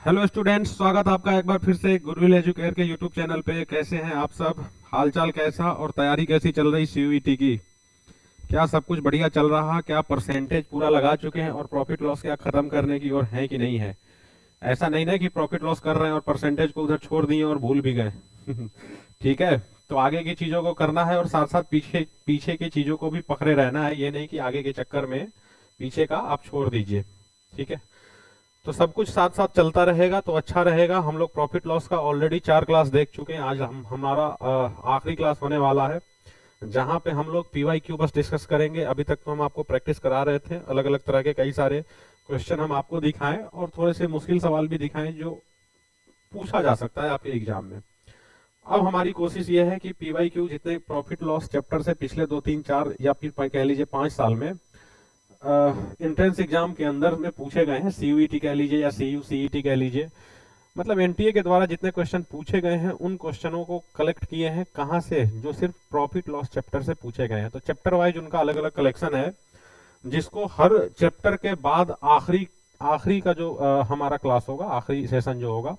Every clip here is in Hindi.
हेलो स्टूडेंट्स, स्वागत आपका एक बार फिर से गुरुविल एजुकेयर के यूट्यूब चैनल पे। कैसे हैं आप सब? हालचाल कैसा और तैयारी कैसी चल रही सीयूईटी की? क्या सब कुछ बढ़िया चल रहा? क्या परसेंटेज पूरा लगा चुके हैं और प्रॉफिट लॉस क्या खत्म करने की ओर है कि नहीं है? ऐसा नहीं ना कि प्रॉफिट लॉस कर रहे हैं और परसेंटेज को उधर छोड़ दिए और भूल भी गए। ठीक है, तो आगे की चीजों को करना है और साथ साथ पीछे पीछे की चीजों को भी पकड़े रहना है। ये नहीं कि आगे के चक्कर में पीछे का आप छोड़ दीजिए। ठीक है, तो सब कुछ साथ साथ चलता रहेगा तो अच्छा रहेगा। हम लोग प्रॉफिट लॉस का ऑलरेडी 4 क्लास देख चुके हैं। आज हम हमारा आखिरी क्लास होने वाला है, जहां पे हम लोग पीवाईक्यू बस डिस्कस करेंगे। अभी तक तो हम आपको प्रैक्टिस करा रहे थे, अलग अलग तरह के कई सारे क्वेश्चन हम आपको दिखाएं और थोड़े से मुश्किल सवाल भी दिखाएं जो पूछा जा सकता है आपके एग्जाम में। अब हमारी कोशिश ये है कि पीवाईक्यू जितने प्रॉफिट लॉस चैप्टर से पिछले 2 3 4 या फिर कह लीजिए 5 साल में एंट्रेंस एग्जाम के अंदर में पूछे गए हैं, सीयूईटी कह लीजिए या सीयूसीईटी कह लीजिए, मतलब एनटीए के द्वारा जितने क्वेश्चन पूछे गए हैं उन क्वेश्चनों को कलेक्ट किए हैं। कहाँ से? जो सिर्फ प्रॉफिट लॉस चैप्टर से पूछे गए हैं। तो चैप्टर वाइज उनका अलग अलग कलेक्शन है, जिसको हर चैप्टर के बाद आखिरी आखिरी का जो हमारा क्लास होगा, आखिरी सेशन जो होगा,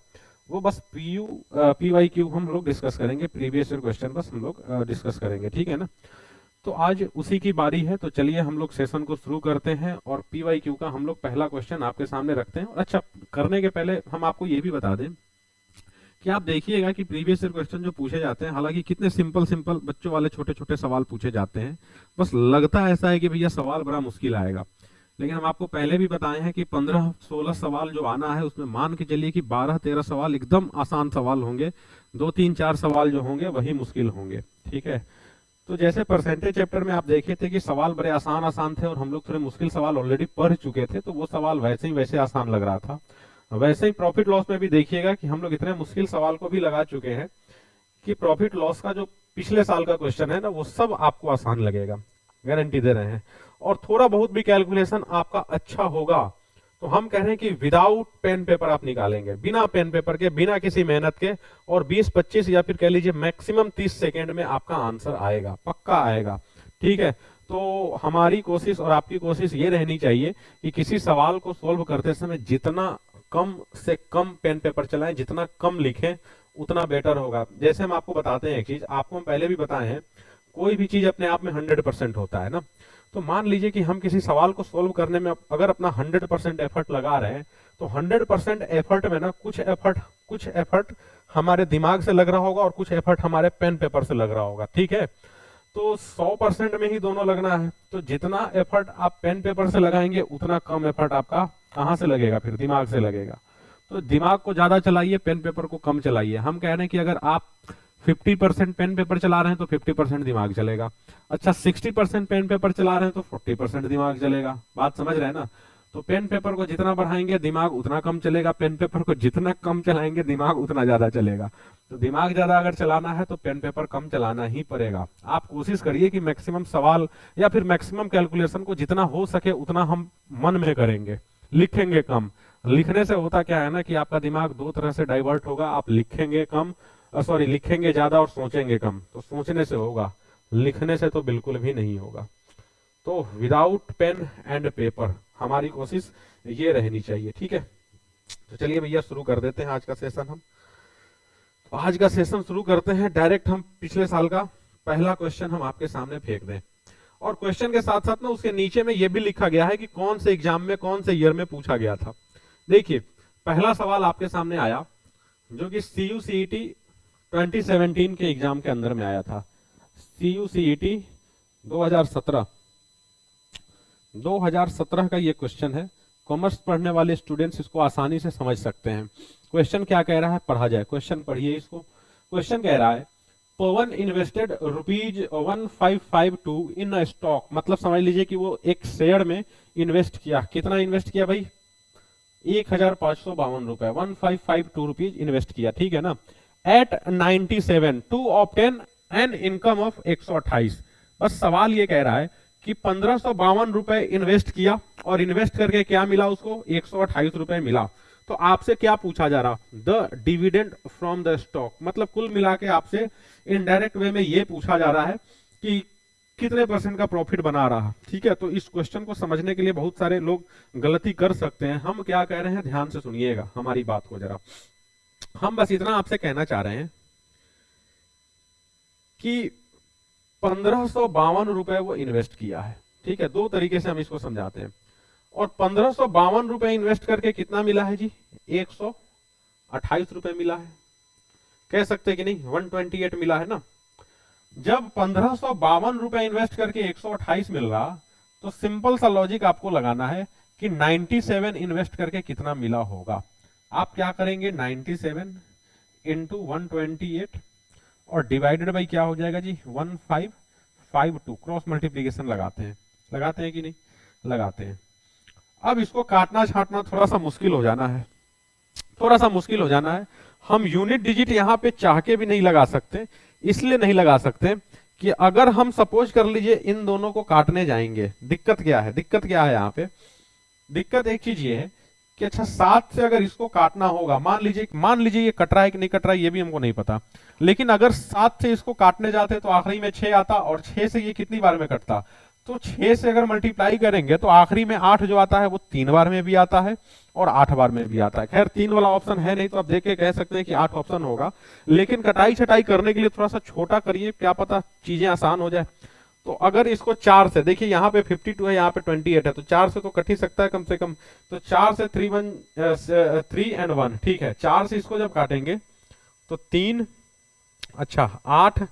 वो बस पीवाईक्यू हम लोग डिस्कस करेंगे। प्रीवियस ईयर क्वेश्चन बस हम लोग डिस्कस करेंगे। ठीक है ना? तो आज उसी की बारी है, तो चलिए हम लोग सेशन को शुरू करते हैं और पीवाईक्यू का हम लोग पहला क्वेश्चन आपके सामने रखते हैं। और अच्छा, करने के पहले हम आपको ये भी बता दें कि आप देखिएगा कि प्रीवियस ईयर क्वेश्चन जो पूछे जाते हैं, हालांकि कितने सिंपल सिंपल बच्चों वाले छोटे छोटे सवाल पूछे जाते हैं, बस लगता ऐसा है कि भैया सवाल बड़ा मुश्किल आएगा। लेकिन हम आपको पहले भी बताए हैं कि 15 16 सवाल जो आना है उसमें मान के चलिए कि 12 13 सवाल एकदम आसान सवाल होंगे, 2 3 4 सवाल जो होंगे वही मुश्किल होंगे। ठीक है, तो जैसे परसेंटेज चैप्टर में आप देखे थे कि सवाल बड़े आसान आसान थे और हम लोग थोड़े मुश्किल सवाल ऑलरेडी पढ़ चुके थे, तो वो सवाल वैसे ही वैसे आसान लग रहा था। वैसे ही प्रॉफिट लॉस में भी देखिएगा कि हम लोग इतने मुश्किल सवाल को भी लगा चुके हैं कि प्रॉफिट लॉस का जो पिछले साल का क्वेश्चन है ना, वो सब आपको आसान लगेगा, गारंटी दे रहे हैं। और थोड़ा बहुत भी कैलकुलेशन आपका अच्छा होगा तो हम कह रहे हैं कि विदाउट पेन पेपर आप निकालेंगे, बिना पेन पेपर के, बिना किसी मेहनत के, और 20 25 या फिर कह लीजिए मैक्सिमम 30 सेकेंड में आपका आंसर आएगा, पक्का आएगा। ठीक है, तो हमारी कोशिश और आपकी कोशिश ये रहनी चाहिए कि किसी सवाल को सोल्व करते समय जितना कम से कम पेन पेपर चलाएं, जितना कम लिखें उतना बेटर होगा। जैसे हम आपको बताते हैं एक चीज, आपको हम पहले भी बताए हैं, कोई भी चीज अपने आप में 100% होता है ना। तो मान लीजिए कि हम किसी सवाल को सोल्व करने में अगर अपना 100% एफर्ट लगा रहे हैं, तो 100% एफर्ट में ना कुछ एफर्ट हमारे दिमाग से लग रहा होगा और कुछ एफर्ट हमारे पेन पेपर से लग रहा होगा। ठीक है, तो 100% में ही दोनों लगना है। तो जितना एफर्ट आप पेन पेपर से लगाएंगे उतना कम एफर्ट आपका कहाँ से लगेगा? फिर दिमाग से लगेगा। तो दिमाग को ज्यादा चलाइए, पेन पेपर को कम चलाइए। हम कह रहे हैं कि अगर आप 50% पेन पेपर चला रहे हैं तो 50% दिमाग चलेगा। अच्छा, 60% पेन पेपर चला रहे हैं तो 40% दिमाग चलेगा। बात समझ रहे हैं ना? तो पेन पेपर को जितना बढ़ाएंगे दिमाग उतना कम चलेगा, पेन पेपर को जितना कम चलाएंगे दिमाग उतना ज्यादा चलेगा। तो दिमाग ज्यादा अगर चलाना है तो पेन पेपर कम चलाना ही पड़ेगा। आप कोशिश करिए कि मैक्सिमम सवाल या फिर मैक्सिमम कैलकुलेशन को जितना हो सके उतना हम मन में करेंगे, लिखेंगे कम। लिखने से होता क्या है ना कि आपका दिमाग दो तरह से डाइवर्ट होगा। आप लिखेंगे कम, सॉरी लिखेंगे ज्यादा और सोचेंगे कम। तो सोचने से होगा, लिखने से तो बिल्कुल भी नहीं होगा। तो विदाउट पेन एंड पेपर हमारी कोशिश ये रहनी चाहिए। ठीक है, तो चलिए भैया शुरू कर देते हैं आज का सेशन। हम तो आज का सेशन शुरू करते हैं डायरेक्ट। हम पिछले साल का पहला क्वेश्चन हम आपके सामने फेंक दें, और क्वेश्चन के साथ साथ ना उसके नीचे में ये भी लिखा गया है कि कौन से एग्जाम में कौन से ईयर में पूछा गया था। देखिए, पहला सवाल आपके सामने आया जो कि सीयूसीईटी 2017 के एग्जाम के अंदर में आया था। सीयूसीईटी 2017 का ये क्वेश्चन है। कॉमर्स पढ़ने वाले स्टूडेंट्स इसको आसानी से समझ सकते हैं। क्वेश्चन क्या कह रहा है, पढ़ा जाए। क्वेश्चन पढ़िए इसको। क्वेश्चन कह रहा है, पवन इन्वेस्टेड ₹1552 इन अ स्टॉक। मतलब समझ लीजिए कि वो एक शेयर में इन्वेस्ट किया। कितना इन्वेस्ट किया भाई? ₹1552, ₹1552 इन्वेस्ट किया। ठीक है ना? At 97 to obtain an income of 128। बस सवाल ये कह रहा है कि 1552 रुपए इन्वेस्ट किया और इन्वेस्ट करके क्या मिला उसको? 128 रुपए मिला। तो आपसे क्या पूछा जा रहा? The dividend from the stock. मतलब कुल मिला के आपसे इनडायरेक्ट वे में ये पूछा जा रहा है कि कितने परसेंट का प्रॉफिट बना रहा। ठीक है, तो इस क्वेश्चन को समझने के लिए बहुत सारे लोग गलती कर सकते हैं। हम क्या कह रहे हैं, ध्यान से सुनिएगा हमारी बात को जरा। हम बस इतना आपसे कहना चाह रहे हैं कि 1552 वो इन्वेस्ट किया है। ठीक है, दो तरीके से हम इसको समझाते हैं। और 1552 इन्वेस्ट करके कितना मिला है जी, 128 मिला है। कह सकते हैं कि नहीं, 128 मिला है ना। जब 1552 इन्वेस्ट करके 128 मिल रहा, तो सिंपल सा लॉजिक आपको लगाना है कि 97 इन्वेस्ट करके कितना मिला होगा। आप क्या करेंगे, 97 इंटू 128 और डिवाइडेड बाई क्या हो जाएगा जी, 1552। क्रॉस मल्टीप्लीकेशन लगाते हैं कि नहीं, लगाते हैं। अब इसको काटना छांटना थोड़ा सा मुश्किल हो जाना है, थोड़ा सा मुश्किल हो जाना है। हम यूनिट डिजिट यहां पे चाह के भी नहीं लगा सकते। इसलिए नहीं लगा सकते कि अगर हम सपोज कर लीजिए इन दोनों को काटने जाएंगे, दिक्कत क्या है, दिक्कत क्या है यहाँ पे, दिक्कत एक चीज ये है कि अच्छा 7 से अगर इसको काटना होगा, मान लीजिए ये कट रहा है कि नहीं कट रहा है ये भी हमको नहीं पता, लेकिन अगर 7 से इसको काटने जाते तो आखिरी में 6 आता, और 6 से ये कितनी बार में कटता, तो 6 से अगर मल्टीप्लाई करेंगे तो आखिरी में 8 जो आता है वो 3 बार में भी आता है और 8 बार में भी आता है। खैर 3 वाला ऑप्शन है नहीं, तो आप देख के कह सकते हैं कि 8 ऑप्शन होगा, लेकिन कटाई छटाई करने के लिए थोड़ा सा छोटा करिए, क्या पता चीजें आसान हो जाए। तो अगर इसको 4 से, देखिए यहाँ पे 52 है, यहाँ पे 28 है, तो 4 से तो कट ही सकता है कम से कम। तो 4 से 3 एंड 1, ठीक है, 4 से इसको जब काटेंगे तो 3, अच्छा 8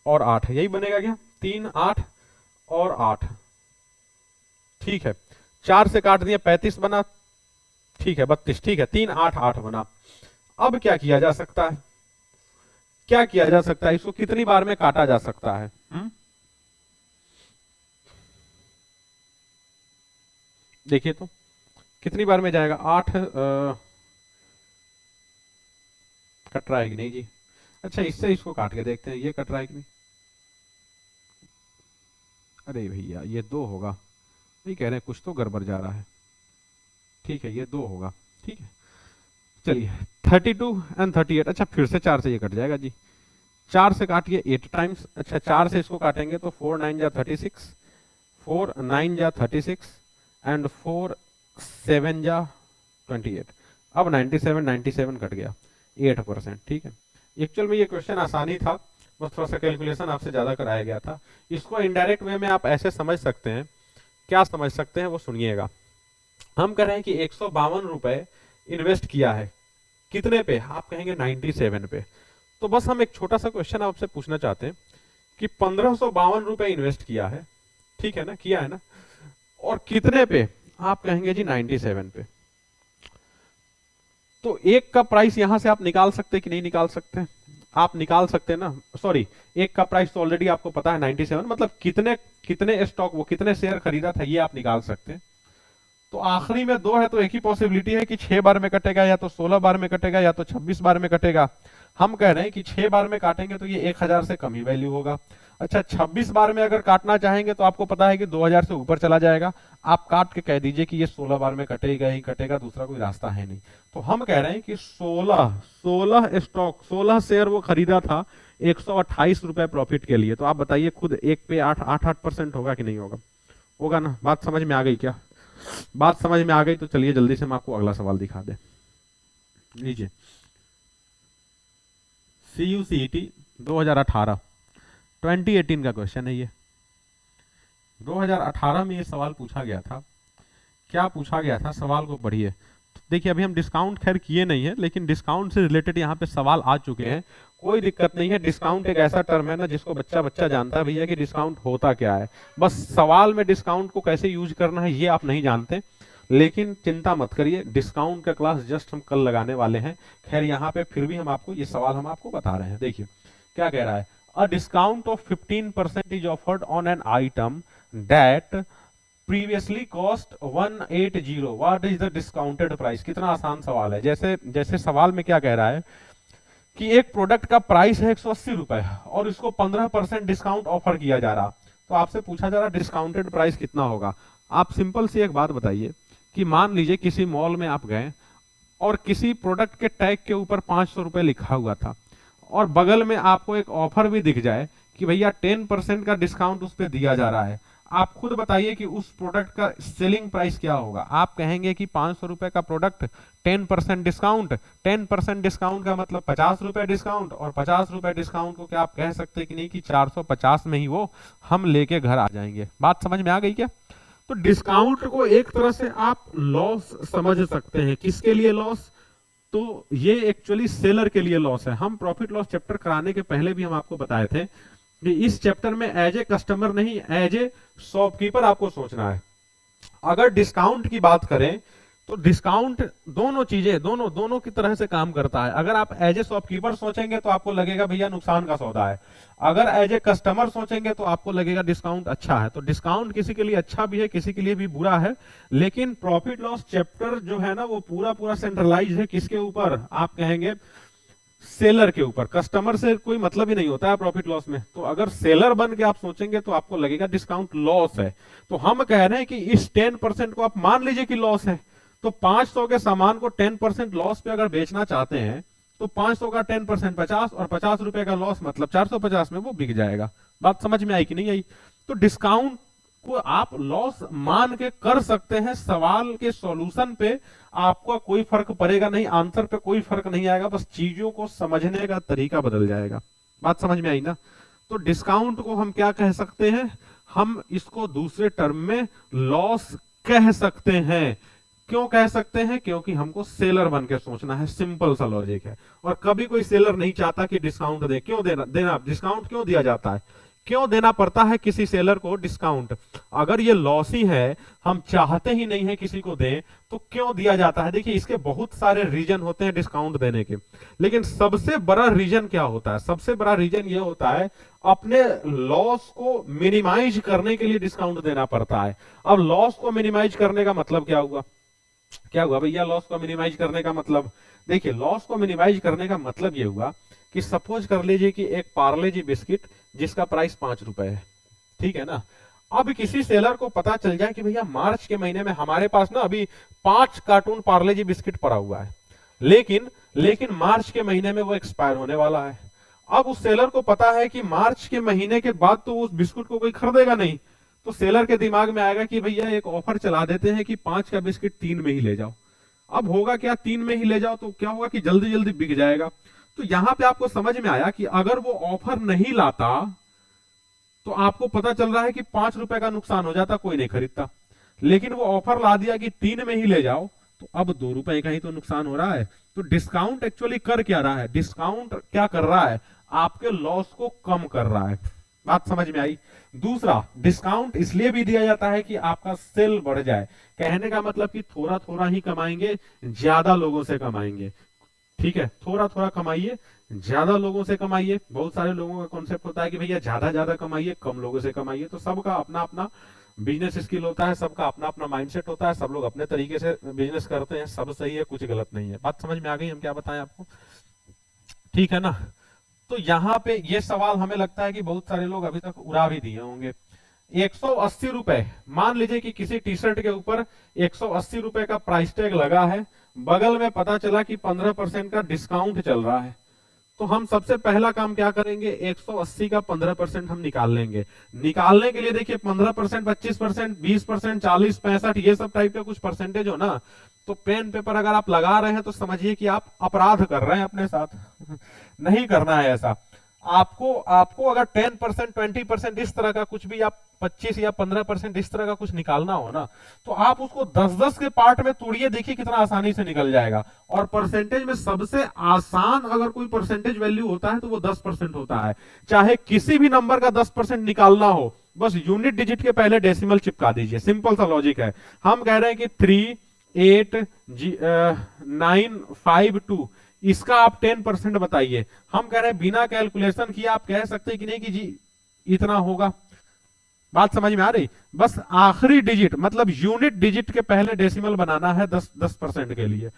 और 8, यही बनेगा क्या, 3 8 और 8, ठीक है। 4 से काट दिया 35 बना, ठीक है 32, ठीक है, 3 8 8 बना। अब क्या किया जा सकता है, क्या किया जा सकता है, इसको कितनी बार में काटा जा सकता है, देखिए तो कितनी बार में जाएगा, 8 कट रहा है कि नहीं जी, अच्छा इससे इसको काट के देखते हैं, ये कट रहा है कि नहीं, अरे भैया ये 2 होगा, नहीं कह रहे हैं कुछ तो गड़बड़ जा रहा है, ठीक है ये 2 होगा, ठीक है। चलिए 32 एंड 38, अच्छा फिर से 4 से ये कट जाएगा जी, 4 से काटिए 8 टाइम्स, अच्छा 4 से इसको काटेंगे तो 4 9 जा 36, 4 9 जा 36 एंड 4 7 जा 28। अब 97 कट गया 8%, ठीक है। एक्चुअल में ये क्वेश्चन आसानी था, बस थोड़ा सा कैलकुलेशन आपसे ज्यादा कराया गया था। इसको इनडायरेक्ट वे में आप ऐसे समझ सकते हैं, क्या समझ सकते हैं वो सुनिएगा। हम कह रहे हैं कि 152 रुपए इन्वेस्ट किया है, कितने पे, आप कहेंगे 97 पे। तो बस हम एक छोटा सा क्वेश्चन आपसे पूछना चाहते हैं कि 1552 रुपए इन्वेस्ट किया है, ठीक है ना, किया है ना, और कितने पे, आप कहेंगे जी 97 पे। तो एक का प्राइस यहां से आप निकाल सकते कि नहीं निकाल सकते, आप निकाल सकते हैं ना, सॉरी एक का प्राइस तो ऑलरेडी आपको पता है 97, मतलब कितने स्टॉक, वो कितने शेयर खरीदा था ये आप निकाल सकते हैं। तो आखिरी में 2 है, तो एक ही पॉसिबिलिटी है कि 6 बार में कटेगा, या तो 16 बार में कटेगा, या तो 26 बार में कटेगा। हम कह रहे हैं कि 6 बार में काटेंगे तो ये 1000 से कम ही वैल्यू होगा। अच्छा 26 बार में अगर काटना चाहेंगे तो आपको पता है कि 2000 से ऊपर चला जाएगा। आप काट के कह दीजिए कि ये 16 बार में कटेगा ही कटेगा, दूसरा कोई रास्ता है नहीं। तो हम कह रहे हैं कि 16 स्टॉक, 16 शेयर वो खरीदा था 128 रुपए प्रॉफिट के लिए। तो आप बताइए खुद, एक पे 8% होगा कि नहीं होगा, होगा ना। बात समझ में आ गई क्या, बात समझ में आ गई तो चलिए जल्दी से हम आपको अगला सवाल दिखा दें। लीजिए CUCET 2018 2018 का क्वेश्चन है ये। 2018 में ये सवाल पूछा गया था। क्या पूछा गया था, सवाल को पढ़िए। देखिए अभी हम डिस्काउंट खैर किए नहीं है, लेकिन डिस्काउंट से रिलेटेड यहाँ पे सवाल आ चुके हैं, कोई दिक्कत नहीं है। डिस्काउंट एक ऐसा टर्म है ना जिसको बच्चा बच्चा जानता है भैया कि डिस्काउंट होता क्या है। बस सवाल में डिस्काउंट को कैसे यूज करना है ये आप नहीं जानते, लेकिन चिंता मत करिए, डिस्काउंट का क्लास जस्ट हम कल लगाने वाले हैं। खैर यहाँ पे फिर भी हम आपको ये सवाल हम आपको बता रहे हैं। देखिए क्या कह रहा है, अ discount of 15% is offered on an item that previously cost 180, what is the discounted price. कितना आसान सवाल है। जैसे सवाल में क्या कह रहा है कि एक प्रोडक्ट का प्राइस है 180 रुपए और इसको 15% डिस्काउंट ऑफर किया जा रहा, तो आपसे पूछा जा रहा डिस्काउंटेड प्राइस कितना होगा। आप सिंपल सी एक बात बताइए कि मान लीजिए किसी मॉल में आप गए और किसी प्रोडक्ट के टैग के ऊपर 500 रुपए लिखा हुआ था और बगल में आपको एक ऑफर भी दिख जाए कि भैया 10% का डिस्काउंट उस पर दिया जा रहा है, आप खुद बताइए कि उस प्रोडक्ट का सेलिंग प्राइस क्या होगा। आप कहेंगे कि 500 रुपए का प्रोडक्ट 10% डिस्काउंट, 10% डिस्काउंट का मतलब 50 रुपए डिस्काउंट, और 50 रुपए डिस्काउंट को क्या आप कह सकते हैं कि नहीं कि 450 में ही वो हम लेके घर आ जाएंगे। बात समझ में आ गई क्या? तो डिस्काउंट को एक तरह से आप लॉस समझ सकते हैं। किसके लिए लॉस? तो ये एक्चुअली सेलर के लिए लॉस है। हम प्रॉफिट लॉस चैप्टर कराने के पहले भी हम आपको बताए थे कि इस चैप्टर में एज ए कस्टमर नहीं, एज ए शॉपकीपर आपको सोचना है। अगर डिस्काउंट की बात करें तो डिस्काउंट दोनों चीजें, दोनों दोनों की तरह से काम करता है। अगर आप एज ए शॉपकीपर सोचेंगे तो आपको लगेगा भैया नुकसान का सौदा है, अगर एज ए कस्टमर सोचेंगे तो आपको लगेगा डिस्काउंट अच्छा है। तो डिस्काउंट किसी के लिए अच्छा भी है, किसी के लिए भी बुरा है। लेकिन प्रॉफिट लॉस चैप्टर जो है ना वो पूरा पूरा सेंट्रलाइज है किसके ऊपर? आप कहेंगे सेलर के ऊपर। कस्टमर से कोई मतलब ही नहीं होता है प्रॉफिट लॉस में। तो अगर सेलर बन के आप सोचेंगे तो आपको लगेगा डिस्काउंट लॉस है। तो हम कह रहे हैं कि इस 10% को आप मान लीजिए कि लॉस है, तो 500 के सामान को 10% लॉस पे अगर बेचना चाहते हैं तो 500 का 10% 50, और 50 रुपए का लॉस मतलब 450 में वो बिक जाएगा। बात समझ में आई कि नहीं आई? तो डिस्काउंट को आप लॉस मान के कर सकते हैं। सवाल के सॉल्यूशन पे आपको कोई फर्क पड़ेगा नहीं, आंसर पे कोई फर्क नहीं आएगा, बस चीजों को समझने का तरीका बदल जाएगा। बात समझ में आई ना? तो डिस्काउंट को हम क्या कह सकते हैं? हम इसको दूसरे टर्म में लॉस कह सकते हैं। क्यों कह सकते हैं? क्योंकि हमको सेलर बन के सोचना है, सिंपल सा लॉजिक है। और कभी कोई सेलर नहीं चाहता कि डिस्काउंट दे। क्यों देना डिस्काउंट क्यों दिया जाता है? क्यों देना पड़ता है किसी सेलर को डिस्काउंट? अगर ये लॉसी है, हम चाहते ही नहीं है किसी को दें, तो क्यों दिया जाता है? देखिए इसके बहुत सारे रीजन होते हैं डिस्काउंट देने के, लेकिन सबसे बड़ा रीजन क्या होता है? सबसे बड़ा रीजन ये होता है अपने लॉस को मिनिमाइज करने के लिए डिस्काउंट देना पड़ता है। अब लॉस को मिनिमाइज करने का मतलब क्या हुआ? क्या हुआ भैया लॉस को मिनिमाइज करने का मतलब? देखिए लॉस को मिनिमाइज करने का मतलब ये हुआ कि सपोज कर लीजिए कि एक पार्ले जी बिस्किट जिसका प्राइस 5 रुपए है, ठीक है ना। अब किसी सेलर को पता चल जाए कि भैया मार्च के महीने में हमारे पास ना अभी 5 कार्टून पार्ले जी बिस्किट पड़ा हुआ है, लेकिन मार्च के महीने में वो एक्सपायर होने वाला है। अब उस सेलर को पता है कि मार्च के महीने के बाद तो उस बिस्कुट को कोई खरीदेगा नहीं, तो सेलर के दिमाग में आएगा कि भैया एक ऑफर चला देते हैं कि 5 का बिस्किट 3 में ही ले जाओ। अब होगा क्या? 3 में ही ले जाओ तो क्या होगा कि जल्दी जल्दी बिक जाएगा। तो यहां पे आपको समझ में आया कि अगर वो ऑफर नहीं लाता तो आपको पता चल रहा है कि 5 रुपए का नुकसान हो जाता, कोई नहीं खरीदता। लेकिन वो ऑफर ला दिया कि 3 में ही ले जाओ, तो अब 2 रुपए का ही तो नुकसान हो रहा है। तो डिस्काउंट एक्चुअली कर क्या रहा है? डिस्काउंट क्या कर रहा है? आपके लॉस को कम कर रहा है। बात समझ में आई? दूसरा, डिस्काउंट इसलिए भी दिया जाता है कि आपका सेल बढ़ जाए। कहने का मतलब कि थोड़ा थोड़ा ही कमाएंगे, ज्यादा लोगों से कमाएंगे। ठीक है, थोड़ा थोड़ा कमाइए, ज्यादा लोगों से कमाइए। बहुत सारे लोगों का कॉन्सेप्ट होता है कि भैया ज्यादा ज्यादा कमाइए, कम लोगों से कमाइए। तो सबका अपना अपना बिजनेस स्किल होता है, सबका अपना अपना माइंडसेट होता है, सब लोग अपने तरीके से बिजनेस करते हैं। सब सही है, कुछ गलत नहीं है। बात समझ में आ गई? हम क्या बताएं आपको? ठीक है ना? तो यहाँ पे ये सवाल हमें लगता है कि बहुत सारे लोग अभी तक उड़ा भी दिए होंगे। 180 रुपए, मान लीजिए कि किसी टी शर्ट के ऊपर 180 रुपए का प्राइस टैग लगा है, बगल में पता चला कि 15% का डिस्काउंट चल रहा है। तो हम सबसे पहला काम क्या करेंगे? 180 का 15% हम निकाल लेंगे। निकालने के लिए देखिए 15%, 25%, 20%, 40, 65, ये सब टाइप के कुछ परसेंटेज हो ना, तो पेन पेपर अगर आप लगा रहे हैं तो समझिए कि आप अपराध कर रहे हैं अपने साथ। नहीं करना है ऐसा। आपको अगर 10%, 20% इस तरह का कुछ भी, आप 25 या 15% इस तरह का कुछ निकालना हो ना, तो आप उसको 10-10 के पार्ट में तोड़िए, देखिए कितना आसानी से निकल जाएगा। और परसेंटेज में सबसे आसान अगर कोई परसेंटेज वैल्यू होता है तो वो 10% होता है। चाहे किसी भी नंबर का 10% निकालना हो, बस यूनिट डिजिट के पहले डेसिमल चिपका दीजिए। सिंपल सा लॉजिक है। हम कह रहे हैं कि 3, 8, 9, 5, 2, इसका आप 10% बताइए। हम कह रहे हैं बिना कैलकुलेशन किए आप कह सकते हैं कि नहीं कि जी इतना होगा। बात समझ में आ रही? बस आखिरी डिजिट मतलब यूनिट डिजिट के पहले डेसिमल बनाना है 10% के लिए।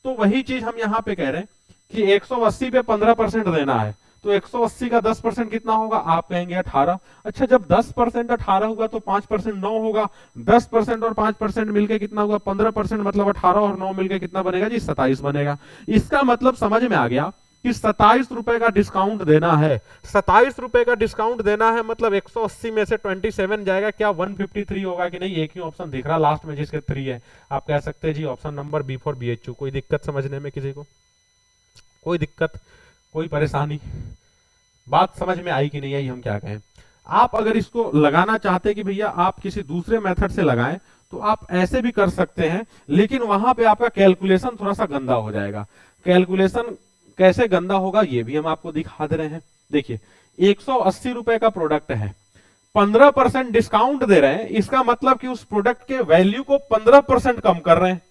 तो वही चीज हम यहां पे कह रहे हैं कि 180 पे 15% देना है, तो 180 का 10% कितना होगा? आप कहेंगे 18। अच्छा, जब 10% 18 होगा तो 5% 9 होगा। 10% और 5% मिलके कितना होगा? 15%, मतलब 18 और 9 मिलके कितना बनेगा जी? 27 बनेगा। इसका मतलब समझ में आ गया कि 27 रुपए का डिस्काउंट देना है। 27 रुपए का डिस्काउंट देना है मतलब 180 में से 27 जाएगा, क्या 153 होगा कि नहीं? एक ही ऑप्शन दिख रहा लास्ट में जिसके 3 है। आप कह सकते हैं जी option number B for BHU। कोई दिक्कत समझने में किसी को? कोई दिक्कत, कोई परेशानी? बात समझ में आई कि नहीं आई, हम क्या कहें? आप अगर इसको लगाना चाहते हैं कि भैया आप किसी दूसरे मेथड से लगाएं तो आप ऐसे भी कर सकते हैं, लेकिन वहां पे आपका कैलकुलेशन थोड़ा सा गंदा हो जाएगा। कैलकुलेशन कैसे गंदा होगा ये भी हम आपको दिखा दे रहे हैं। देखिए 180 रुपए का प्रोडक्ट है, 15% डिस्काउंट दे रहे हैं, इसका मतलब कि उस प्रोडक्ट के वैल्यू को 15% कम कर रहे हैं।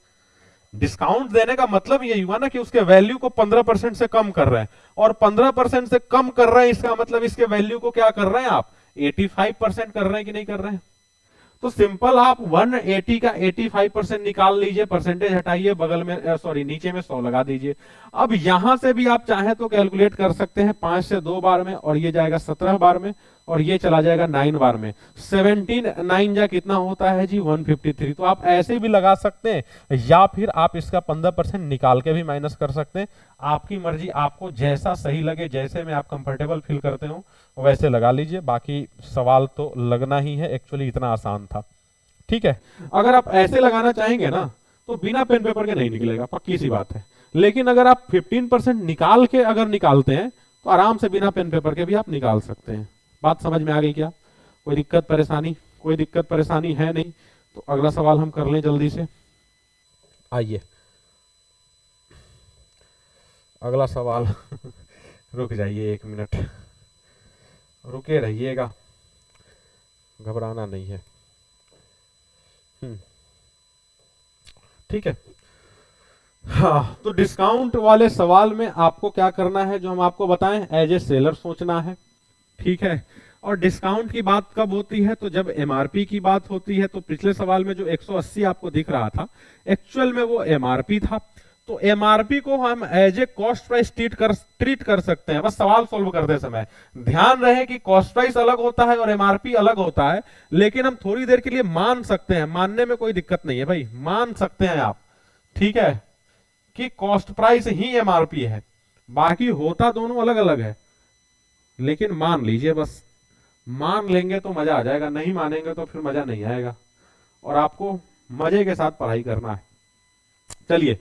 डिस्काउंट देने का मतलब ये हुआ ना कि उसके वैल्यू को 15% से कम कर रहे हैं, और 15% से कम कर रहे हैं इसका मतलब इसके वैल्यू को क्या कर रहे हैं आप? 85% कर रहे हैं कि नहीं कर रहे हैं? तो सिंपल आप 180 का 85% निकाल लीजिए, परसेंटेज हटाइए, बगल में सॉरी नीचे में 100 लगा दीजिए। अब यहां से भी आप चाहें तो कैलकुलेट कर सकते हैं 5 से 2 बार में, और ये जाएगा 17 बार में, और ये चला जाएगा 9 बार में। 17 9 जा कितना होता है जी? 153। तो आप ऐसे भी लगा सकते हैं, या फिर आप इसका 15% निकाल के भी माइनस कर सकते हैं। आपकी मर्जी, आपको जैसा सही लगे, जैसे में आप कंफर्टेबल फील करते हो वैसे लगा लीजिए। बाकी सवाल तो लगना ही है, एक्चुअली इतना आसान था। ठीक है, अगर आप ऐसे लगाना चाहेंगे ना तो बिना पेन पेपर के नहीं निकलेगा, पक्की सी बात है। लेकिन अगर आप 15% निकाल के अगर निकालते हैं तो आराम से बिना पेन पेपर के भी आप निकाल सकते हैं। बात समझ में आ गई क्या? कोई दिक्कत परेशानी? कोई दिक्कत परेशानी है नहीं? तो अगला सवाल हम कर लें जल्दी से। आइए अगला सवाल रुक जाइए 1 मिनट, रुके रहिएगा, घबराना नहीं है। ठीक है। हाँ, तो डिस्काउंट वाले सवाल में आपको क्या करना है, जो हम आपको बताएं, एज ए सेलर सोचना है। ठीक है, और डिस्काउंट की बात कब होती है? तो जब MRP की बात होती है। तो पिछले सवाल में जो 180 आपको दिख रहा था, एक्चुअल में वो MRP था। तो MRP को हम as a cost price treat कर सकते हैं। बस सवाल सोल्व करते समय ध्यान रहे कि कॉस्ट प्राइस अलग होता है और MRP अलग होता है, लेकिन हम थोड़ी देर के लिए मान सकते हैं, मानने में कोई दिक्कत नहीं है भाई, मान सकते हैं आप। ठीक है, कि कॉस्ट प्राइस ही MRP है, बाकी होता दोनों अलग अलग है। लेकिन मान लीजिए, बस मान लेंगे तो मजा आ जाएगा, नहीं मानेंगे तो फिर मजा नहीं आएगा, और आपको मजे के साथ पढ़ाई करना है। चलिए,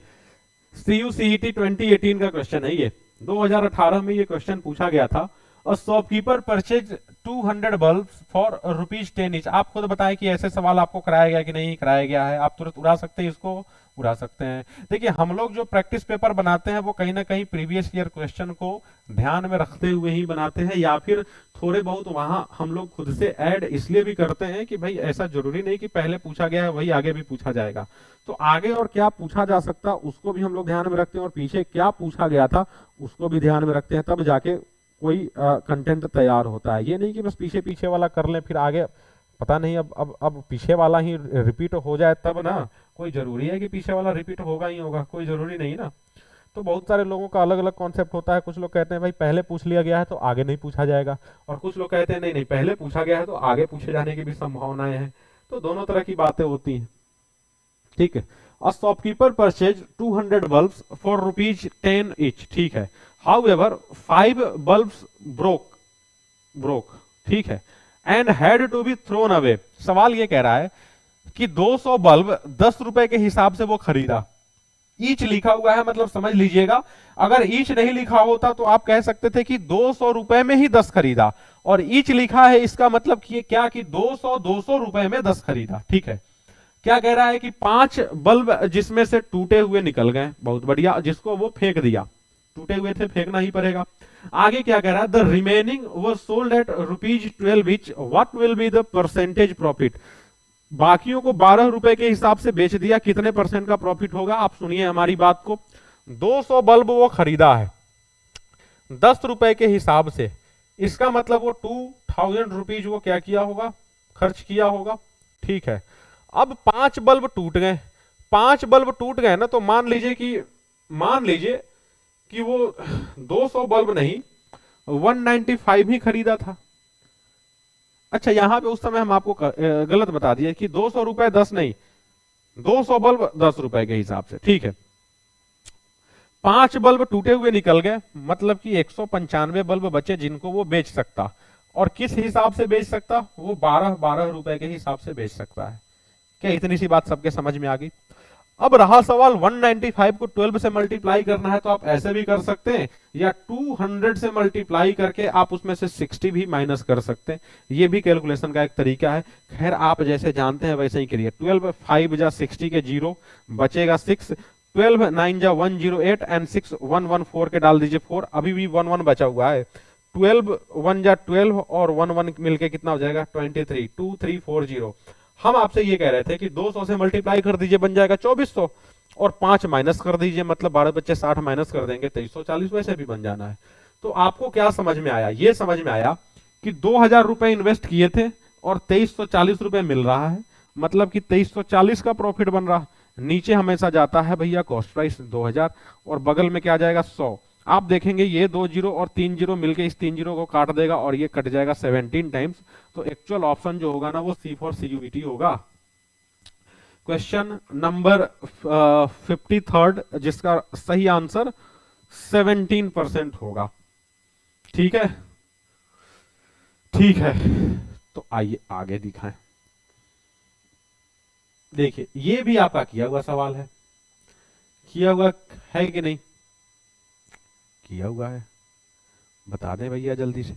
CUCET 2018 का क्वेश्चन है ये। 2018 में ये क्वेश्चन पूछा गया था। अ shopkeeper purchase 200 bulb for ₹10 each. आप खुद बताएं कि ऐसे सवाल आपको कराया गया कि नहीं कराया गया है। आप तुरंत उड़ा सकते हैं, इसको उड़ा सकते हैं। देखिए, हम लोग जो प्रैक्टिस पेपर बनाते हैं वो कहीं ना कहीं प्रीवियस ईयर क्वेश्चन को ध्यान में रखते हुए ही बनाते हैं, या फिर थोड़े बहुत वहां हम लोग खुद से ऐड इसलिए भी करते हैं कि भाई ऐसा जरूरी नहीं कि पहले पूछा गया है वही आगे भी पूछा जाएगा। तो आगे और क्या पूछा जा सकता उसको भी हम लोग ध्यान में रखते हैं, और पीछे क्या पूछा गया था उसको भी ध्यान में रखते हैं, तब जाके कोई कंटेंट तैयार होता है। ये नहीं कि बस पीछे पीछे वाला कर लें फिर आगे पता नहीं अब पीछे वाला ही रिपीट हो जाए तब ना। कोई जरूरी है कि पीछे वाला रिपीट होगा ही होगा? कोई जरूरी नहीं ना। तो बहुत सारे लोगों का अलग अलग कॉन्सेप्ट होता है। कुछ लोग कहते हैं भाई पहले पूछ लिया गया है तो आगे नहीं पूछा जाएगा, और कुछ लोग कहते हैं नहीं नहीं पहले पूछा गया है तो आगे पूछे जाने की भी संभावनाएं हैं। तो दोनों तरह की बातें होती हैं। ठीक है, a shopkeeper purchase 200 bulbs for ₹10 each. ठीक है, हाउएवर 5 बल्ब्स ब्रोक। ठीक है, and had to be thrown away. सवाल ये कह रहा है कि 200 बल्ब 10 रुपए के हिसाब से वो खरीदा। ईच लिखा हुआ है, मतलब समझ लीजिएगा, अगर ईच नहीं लिखा होता तो आप कह सकते थे कि 200 रुपए में ही 10 खरीदा, और ईच लिखा है इसका मतलब कि क्या कि 200 रुपए में 10 खरीदा। ठीक है, क्या कह रहा है कि 5 बल्ब जिसमें से टूटे हुए निकल गए, बहुत बढ़िया, जिसको वो फेंक दिया, टूटे हुए थे फेंकना ही पड़ेगा। आगे क्या कह रहा है? The remaining was sold at ₹12 each, what will be the percentage profit. बाकियों को 12 रुपए के हिसाब से बेच दिया, कितने परसेंट का प्रॉफिट होगा? आप सुनिए हमारी बात को। 200 बल्ब वो खरीदा है 10 रुपए के हिसाब से, इसका मतलब वो 2000 रुपीज वो क्या किया होगा? खर्च किया होगा। ठीक है, अब 5 बल्ब टूट गए, 5 बल्ब टूट गए ना, तो मान लीजिए कि वो 200 बल्ब नहीं 195 ही खरीदा था। अच्छा, यहां पे उस समय हम आपको गलत बता दिए कि 200 रुपए 10 नहीं, 200 बल्ब 10 रुपए के हिसाब से। ठीक है, 5 बल्ब टूटे हुए निकल गए, मतलब कि 195 बल्ब बचे जिनको वो बेच सकता। और किस हिसाब से बेच सकता? वो 12-12 रुपए के हिसाब से बेच सकता है। क्या इतनी सी बात सबके समझ में आ गई? अब रहा सवाल 195 को 12 से मल्टीप्लाई करना है, तो आप ऐसे भी कर सकते हैं, या 200 से मल्टीप्लाई करके आप उसमें से 60 भी माइनस कर सकते हैं। ये भी कैलकुलेशन का एक तरीका है। खैर आप जैसे जानते हैं वैसे ही करिए। 12 5 जा 60 के 0 बचेगा 6, 12 9 जा 108 एंड 6 114 के डाल दीजिए 4, अभी भी 1 1 बचा हुआ है। 12 1 जा 12 और 1 1 मिलके कितना हो जाएगा? 23, 2340। हम आपसे ये कह रहे थे कि 200 से मल्टीप्लाई कर दीजिए, बन जाएगा 2400, और 5 माइनस कर दीजिए, मतलब 12 बच्चे 60 माइनस कर देंगे 2340, वैसे भी बन जाना है। तो आपको क्या समझ में आया? ये समझ में आया कि 2000 रुपए इन्वेस्ट किए थे और 2340 रुपए मिल रहा है, मतलब कि 2340 का प्रॉफिट बन रहा। नीचे हमेशा जाता है भैया कॉस्ट प्राइस 2000, और बगल में क्या जाएगा? 100। आप देखेंगे ये 2 जीरो और 3 जीरो मिलके इस 3 जीरो को काट देगा, और ये कट जाएगा 17 टाइम्स। तो एक्चुअल ऑप्शन जो होगा ना वो C फॉर CUET होगा। क्वेश्चन नंबर 53 जिसका सही आंसर 17% होगा। ठीक है, ठीक है। तो आइए आगे दिखाएं। देखिए ये भी आपका किया हुआ सवाल है, किया हुआ है कि नहीं? किया हुआ है, बता दें भैया जल्दी से।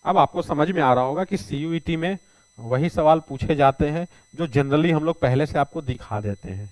अब आपको समझ में आ रहा होगा कि CUET में वही सवाल पूछे जाते हैं जो जनरली हम लोग पहले से आपको दिखा देते हैं,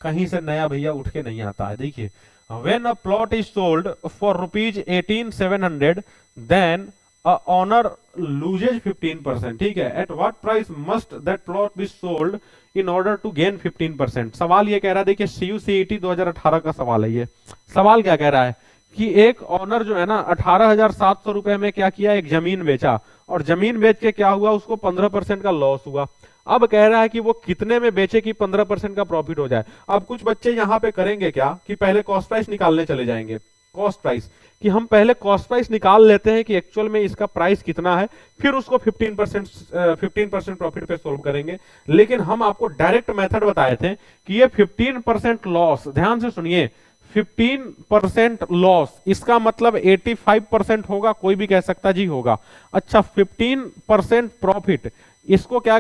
कहीं से नया भैया उठ के नहीं आता है। देखिए, when a plot is sold for ₹18,700 then a owner loses 15%। ठीक है, at what price must that plot be sold in order to gain 15%। सवाल ये कह रहा है, देखिए CUET 2018 का सवाल है ये। सवाल क्या कह रहा है कि एक ऑनर जो है ना 18,700 रुपए में क्या किया? एक जमीन बेचा, और जमीन बेच के क्या हुआ? उसको 15% का लॉस हुआ। अब कह रहा है कि वो कितने में बेचे कि 15% का प्रॉफिट हो जाए। अब कुछ बच्चे यहाँ पे करेंगे क्या कि पहले कॉस्ट प्राइस निकालने चले जाएंगे। कॉस्ट प्राइस कि हम पहले कॉस्ट प्राइस निकाल लेते हैं कि एक्चुअल में इसका प्राइस कितना है, फिर उसको 15% प्रॉफिट पे सोल्व करेंगे। लेकिन हम आपको डायरेक्ट मेथड बताए थे कि ये 15% लॉस, ध्यान से सुनिए, 15% लॉस, इसका मतलब 85% होगा, कोई भी कह सकता जी होगा। अच्छा, 15% प्रॉफिट, इसको क्या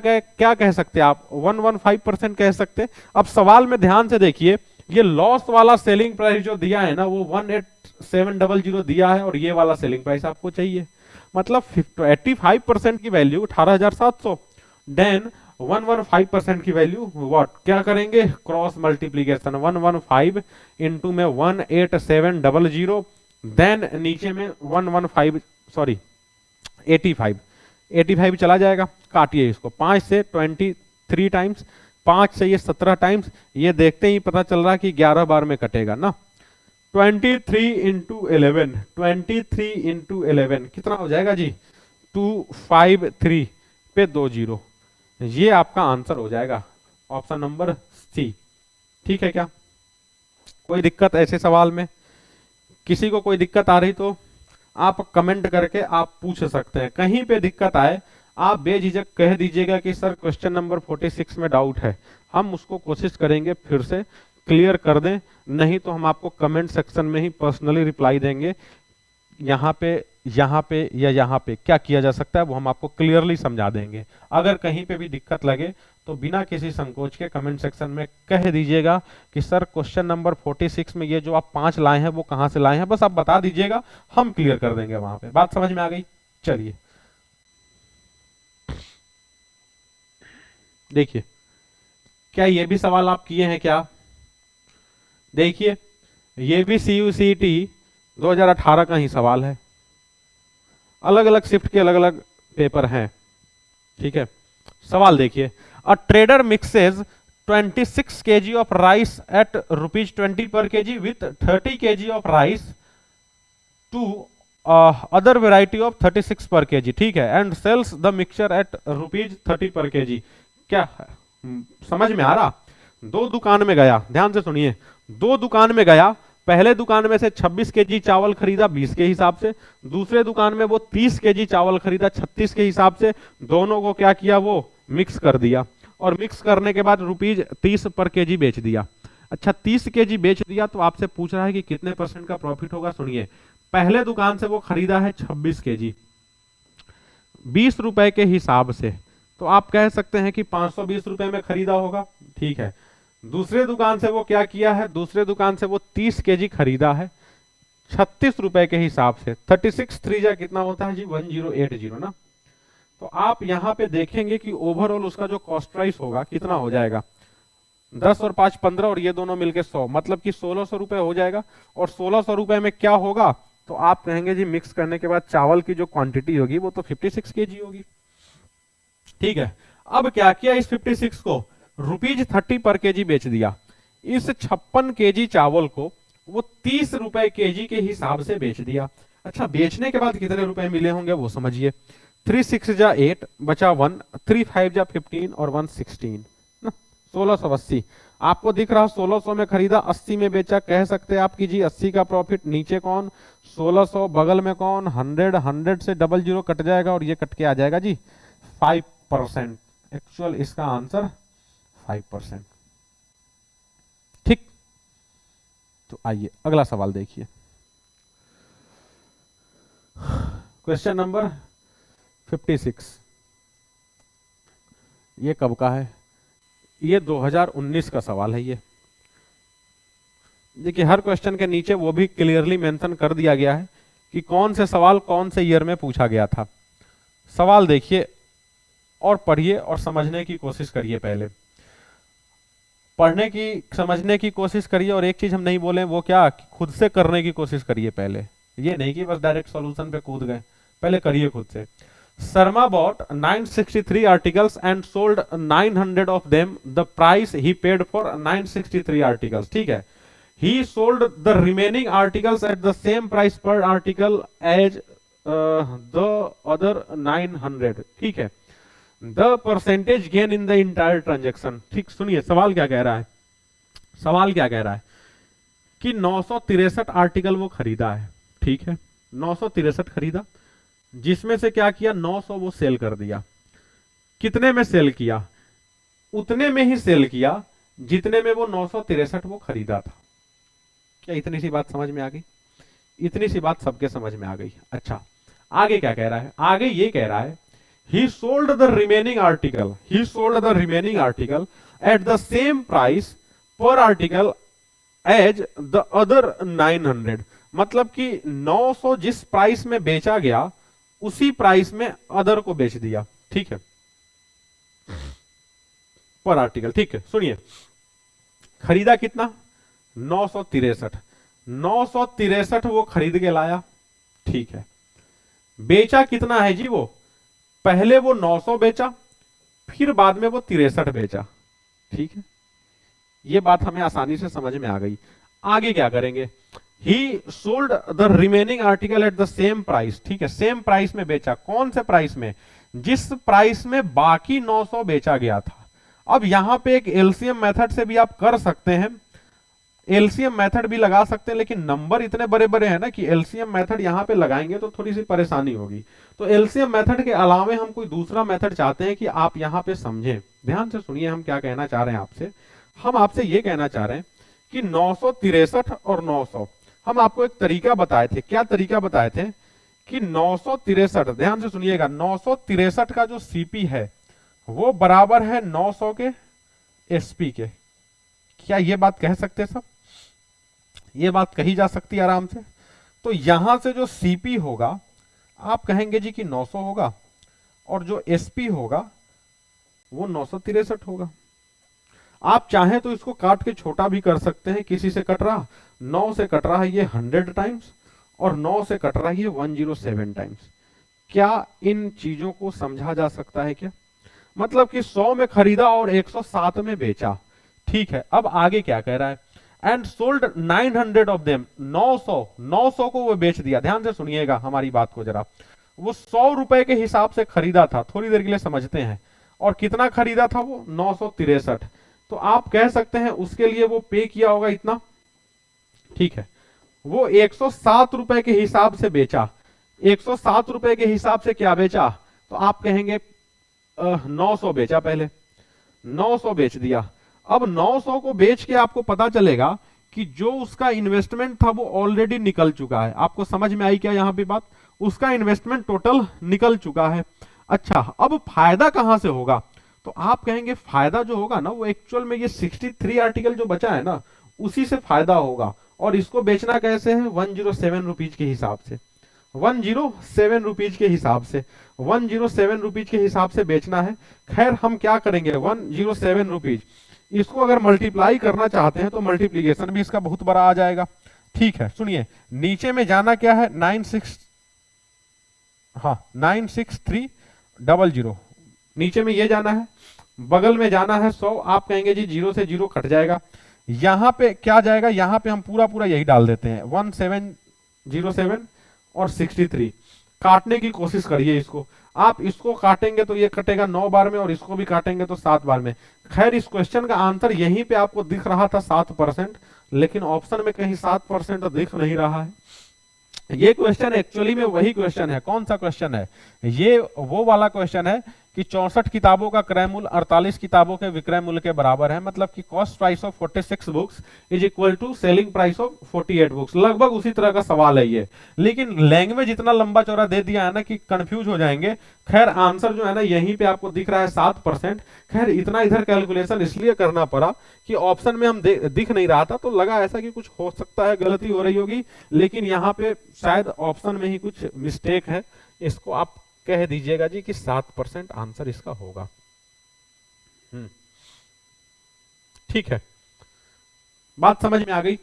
कह सकते हैं आप? 115% कह सकते। अब सवाल में ध्यान से देखिए, ये लॉस वाला सेलिंग प्राइस जो दिया है ना वो 18700 दिया है, और ये वाला सेलिंग प्राइस आपको चाहिए, मतलब 85% की वैल्यू 18,700, देन 115% की वैल्यू व्हाट? क्या करेंगे? क्रॉस मल्टीप्लीकेशन, 115 इंटू में 18700, देन नीचे में 115 सॉरी 85 चला जाएगा। काटिए इसको, 5 से 23 टाइम्स, 5 से ये 17 टाइम्स, ये देखते ही पता चल रहा कि 11 बार में कटेगा ना। 23 इंटू 11 कितना हो जाएगा जी? 253 पे 2 जीरो, ये आपका आंसर हो जाएगा, ऑप्शन नंबर C। ठीक है क्या? कोई दिक्कत ऐसे सवाल में? किसी को कोई दिक्कत आ रही तो आप कमेंट करके आप पूछ सकते हैं। कहीं पे दिक्कत आए आप बेझिझक कह दीजिएगा कि सर क्वेश्चन नंबर 46 में डाउट है, हम उसको कोशिश करेंगे फिर से क्लियर कर दें। नहीं तो हम आपको कमेंट सेक्शन में ही पर्सनली रिप्लाई देंगे, यहाँ पे या यहाँ पे क्या किया जा सकता है वो हम आपको क्लियरली समझा देंगे। अगर कहीं पे भी दिक्कत लगे तो बिना किसी संकोच के कमेंट सेक्शन में कह दीजिएगा कि सर क्वेश्चन नंबर 46 में ये जो आप 5 लाए हैं वो कहां से लाए हैं, बस आप बता दीजिएगा, हम क्लियर कर देंगे वहां पे। बात समझ में आ गई? चलिए देखिए, क्या ये भी सवाल आप किए हैं क्या? देखिए, ये भी CUET 2018 का ही सवाल है, अलग अलग शिफ्ट के अलग अलग पेपर हैं। ठीक है, सवाल देखिए, a trader mixes 26 kg of rice at ₹20 per kg with 30 kg of rice to other variety of 36 per kg। ठीक है, and sells the mixture at ₹30 per kg। क्या समझ में आ रहा? दो दुकान में गया, ध्यान से सुनिए, दो दुकान में गया, पहले दुकान में से 26 kg चावल खरीदा 20 के हिसाब से, दूसरे दुकान में वो 30 kg चावल खरीदा 36 के हिसाब से। दोनों को क्या किया? वो मिक्स कर दिया, और मिक्स करने के बाद ₹30 per kg बेच दिया। अच्छा 30 केजी बेच दिया तो आपसे पूछ रहा है कि कितने परसेंट का प्रॉफिट होगा। सुनिए, पहले दुकान से वो खरीदा है 26 केजी 20 रुपए के हिसाब से, तो आप कह सकते हैं कि 520 रुपए में खरीदा होगा। ठीक है, दूसरे दुकान से वो क्या किया है, दूसरे दुकान से वो 30 केजी खरीदा है 36 रुपए के हिसाब से। 36 3 जा कितना होता है जी, 1080 ना। तो आप यहां पे देखेंगे कि ओवरऑल उसका जो कॉस्ट प्राइस होगा कितना हो जाएगा, 10 और 5 15 और ये दोनों मिलके 100, मतलब कि 1600 रुपए हो जाएगा। और 1600 रुपए में क्या होगा, तो आप कहेंगे जी मिक्स करने के बाद चावल की जो क्वांटिटी होगी वो तो 56 केजी होगी। ठीक है, अब क्या किया, इस 56 को ₹30 पर केजी बेच दिया। इस 56 केजी चावल को वो 30 रुपए केजी के हिसाब से बेच दिया। अच्छा, बेचने के बाद कितने रुपए मिले होंगे वो समझिए। 3 6 जा 8 बचा 1, 3 5 जा 15 और 1 16 ना, 1680। आपको दिख रहा 1600 में खरीदा 80 में बेचा, कह सकते हैं आप कि जी 80 का प्रॉफिट। नीचे कौन 1600, बगल में कौन 100, 100 से डबल जीरो कट जाएगा और ये कट के आ जाएगा जी 5%। एक्चुअल इसका आंसर 5%। ठीक, तो आइए अगला सवाल देखिए। क्वेश्चन नंबर 56, ये कब का है, ये 2019 का सवाल है। ये देखिए हर क्वेश्चन के नीचे वो भी क्लियरली मेंशन कर दिया गया है कि कौन से सवाल कौन से ईयर में पूछा गया था। सवाल देखिए और पढ़िए और समझने की कोशिश करिए। पहले पढ़ने की समझने की कोशिश करिए, और एक चीज हम नहीं बोले वो क्या, खुद से करने की कोशिश करिए पहले। ये नहीं कि बस डायरेक्ट सॉल्यूशन पे कूद गए, पहले करिए खुद से। Sharma bought 963 articles and sold 900 of them. The price he paid for 963 articles. ठीक है, he sold the remaining articles at the same price per article as the other 900. ठीक है, the percentage gain in the entire transaction. ठीक, सुनिए सवाल क्या कह रहा है। सवाल क्या कह रहा है कि 963 आर्टिकल वो खरीदा है। ठीक है, 963 खरीदा, जिसमें से क्या किया 900 वो सेल कर दिया। कितने में सेल किया, उतने में ही सेल किया जितने में वो 963 वो खरीदा था। क्या इतनी सी बात समझ में आ गई? इतनी सी बात सबके समझ में आ गई। अच्छा, आगे क्या कह रहा है, आगे ये कह रहा है he sold the remaining article, he sold the remaining article at the same price per article as the other 900। मतलब कि 900 जिस प्राइस में बेचा गया उसी प्राइस में अदर को बेच दिया। ठीक है, पर आर्टिकल। ठीक है, सुनिए खरीदा कितना 963, 963 वो खरीद के लाया। ठीक है, बेचा कितना है जी, वो पहले वो 900 बेचा, फिर बाद में वो 63 बेचा। ठीक है, ये बात हमें आसानी से समझ में आ गई। आगे क्या करेंगे, He sold the remaining article at the same price। ठीक है, सेम प्राइस में बेचा। कौन से प्राइस में, जिस प्राइस में बाकी 900 बेचा गया था। अब यहां पे एक एलसीएम मेथड से भी आप कर सकते हैं, एलसीएम मेथड भी लगा सकते हैं, लेकिन नंबर इतने बड़े बड़े हैं ना कि एलसीएम मेथड यहां पे लगाएंगे तो थोड़ी सी परेशानी होगी। तो एलसीएम मेथड के अलावे हम कोई दूसरा मेथड चाहते हैं कि आप यहां पे समझें। ध्यान से सुनिए हम क्या कहना चाह रहे हैं आपसे। हम आपसे ये कहना चाह रहे हैं कि 963 और 900 हम आपको एक तरीका बताए थे। क्या तरीका बताए थे कि 963, ध्यान से सुनिएगा, 963 का जो सीपी है वो बराबर है 900 के एसपी के। क्या ये बात कह सकते हैं सब? ये बात कही जा सकती है आराम से। तो यहां से जो सीपी होगा आप कहेंगे जी कि 900 होगा, और जो एसपी होगा वो 963 होगा। आप चाहें तो इसको काट के छोटा भी कर सकते हैं। किसी से कट रहा, 9 से कट रहा है ये 100 टाइम्स, और 9 से कट रहा है ये 107 टाइम्स। क्या इन चीजों को समझा जा सकता है क्या? मतलब कि 100 में खरीदा और 107 में बेचा। ठीक है, अब आगे क्या कह रहा है, एंड सोल्ड 900 ऑफ देम। 900 को वो बेच दिया। ध्यान से सुनिएगा हमारी बात को जरा। वो 100 रुपए के हिसाब से खरीदा था, थोड़ी देर के लिए समझते हैं। और कितना खरीदा था वो 963। तो आप कह सकते हैं उसके लिए वो पे किया होगा इतना। ठीक है, वो 107 रुपए के हिसाब से बेचा। 107 रुपए के हिसाब से क्या बेचा, तो आप कहेंगे 900 बेचा, पहले 900 बेच दिया। अब 900 को बेच के आपको पता चलेगा कि जो उसका इन्वेस्टमेंट था वो ऑलरेडी निकल चुका है। आपको समझ में आई क्या यहाँ पे बात? उसका इन्वेस्टमेंट टोटल निकल चुका है। अच्छा, अब फायदा कहां से होगा? तो आप कहेंगे फायदा जो होगा ना वो एक्चुअल में ये 63 आर्टिकल जो बचा है ना उसी से फायदा होगा। और इसको बेचना कैसे है? 107 रुपीज के हिसाब से, 107 रुपीज के हिसाब से, 107 रुपीज के हिसाब से बेचना है। खैर हम क्या करेंगे, 107 रुपीज इसको अगर मल्टीप्लाई करना चाहते हैं तो मल्टीप्लीकेशन भी इसका बहुत बड़ा आ जाएगा। ठीक है, सुनिए, नीचे में जाना क्या है, 96300, नीचे में ये जाना है, बगल में जाना है 100। आप कहेंगे जी जीरो से जीरो कट जाएगा, यहां पे क्या जाएगा, यहां पे हम पूरा पूरा यही डाल देते हैं, 1707 और 63। काटने की कोशिश करिए इसको, आप इसको काटेंगे तो ये कटेगा 9 बार में और इसको भी काटेंगे तो 7 बार में। खैर इस क्वेश्चन का आंसर यहीं पे आपको दिख रहा था 7%, लेकिन ऑप्शन में कहीं 7% दिख नहीं रहा है। ये क्वेश्चन एक्चुअली में वही क्वेश्चन है। कौन सा क्वेश्चन है? ये वो वाला क्वेश्चन है कि 64 किताबों का क्रय मूल्य 48 किताबों के विक्रय मूल्य के बराबर है, मतलब कि cost price of 46 books is equal to selling price of 48 books. लगभग उसी तरह का सवाल है ये, लेकिन लैंग्वेज इतना लंबा चौड़ा दे दिया है ना कि कंफ्यूज हो जाएंगे। खैर आंसर जो है ना यहीं पे आपको दिख रहा है 7%। खैर इतना इधर कैलकुलेशन इसलिए करना पड़ा कि ऑप्शन में हम दिख नहीं रहा था, तो लगा ऐसा कि कुछ हो सकता है गलती हो रही होगी, लेकिन यहाँ पे शायद ऑप्शन में ही कुछ मिस्टेक है। इसको आप कह दीजिएगा जी कि 7% आंसर इसका होगा। ठीक है, बात समझ में आ गई।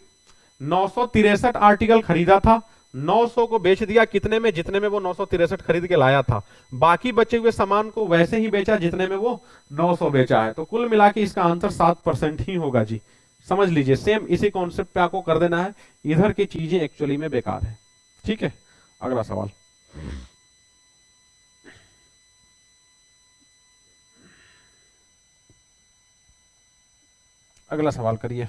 963 आर्टिकल खरीदा था, 900 को बेच दिया कितने में? जितने में वो 963 खरीद के लाया था। बाकी बचे हुए सामान को वैसे ही बेचा जितने में वो 900 बेचा है। तो कुल मिला के इसका आंसर 7% ही होगा जी। समझ लीजिए, सेम इसी कॉन्सेप्ट पे आपको कर देना है। इधर की चीजें एक्चुअली में बेकार है। ठीक है, अगला सवाल। अगला सवाल करिए।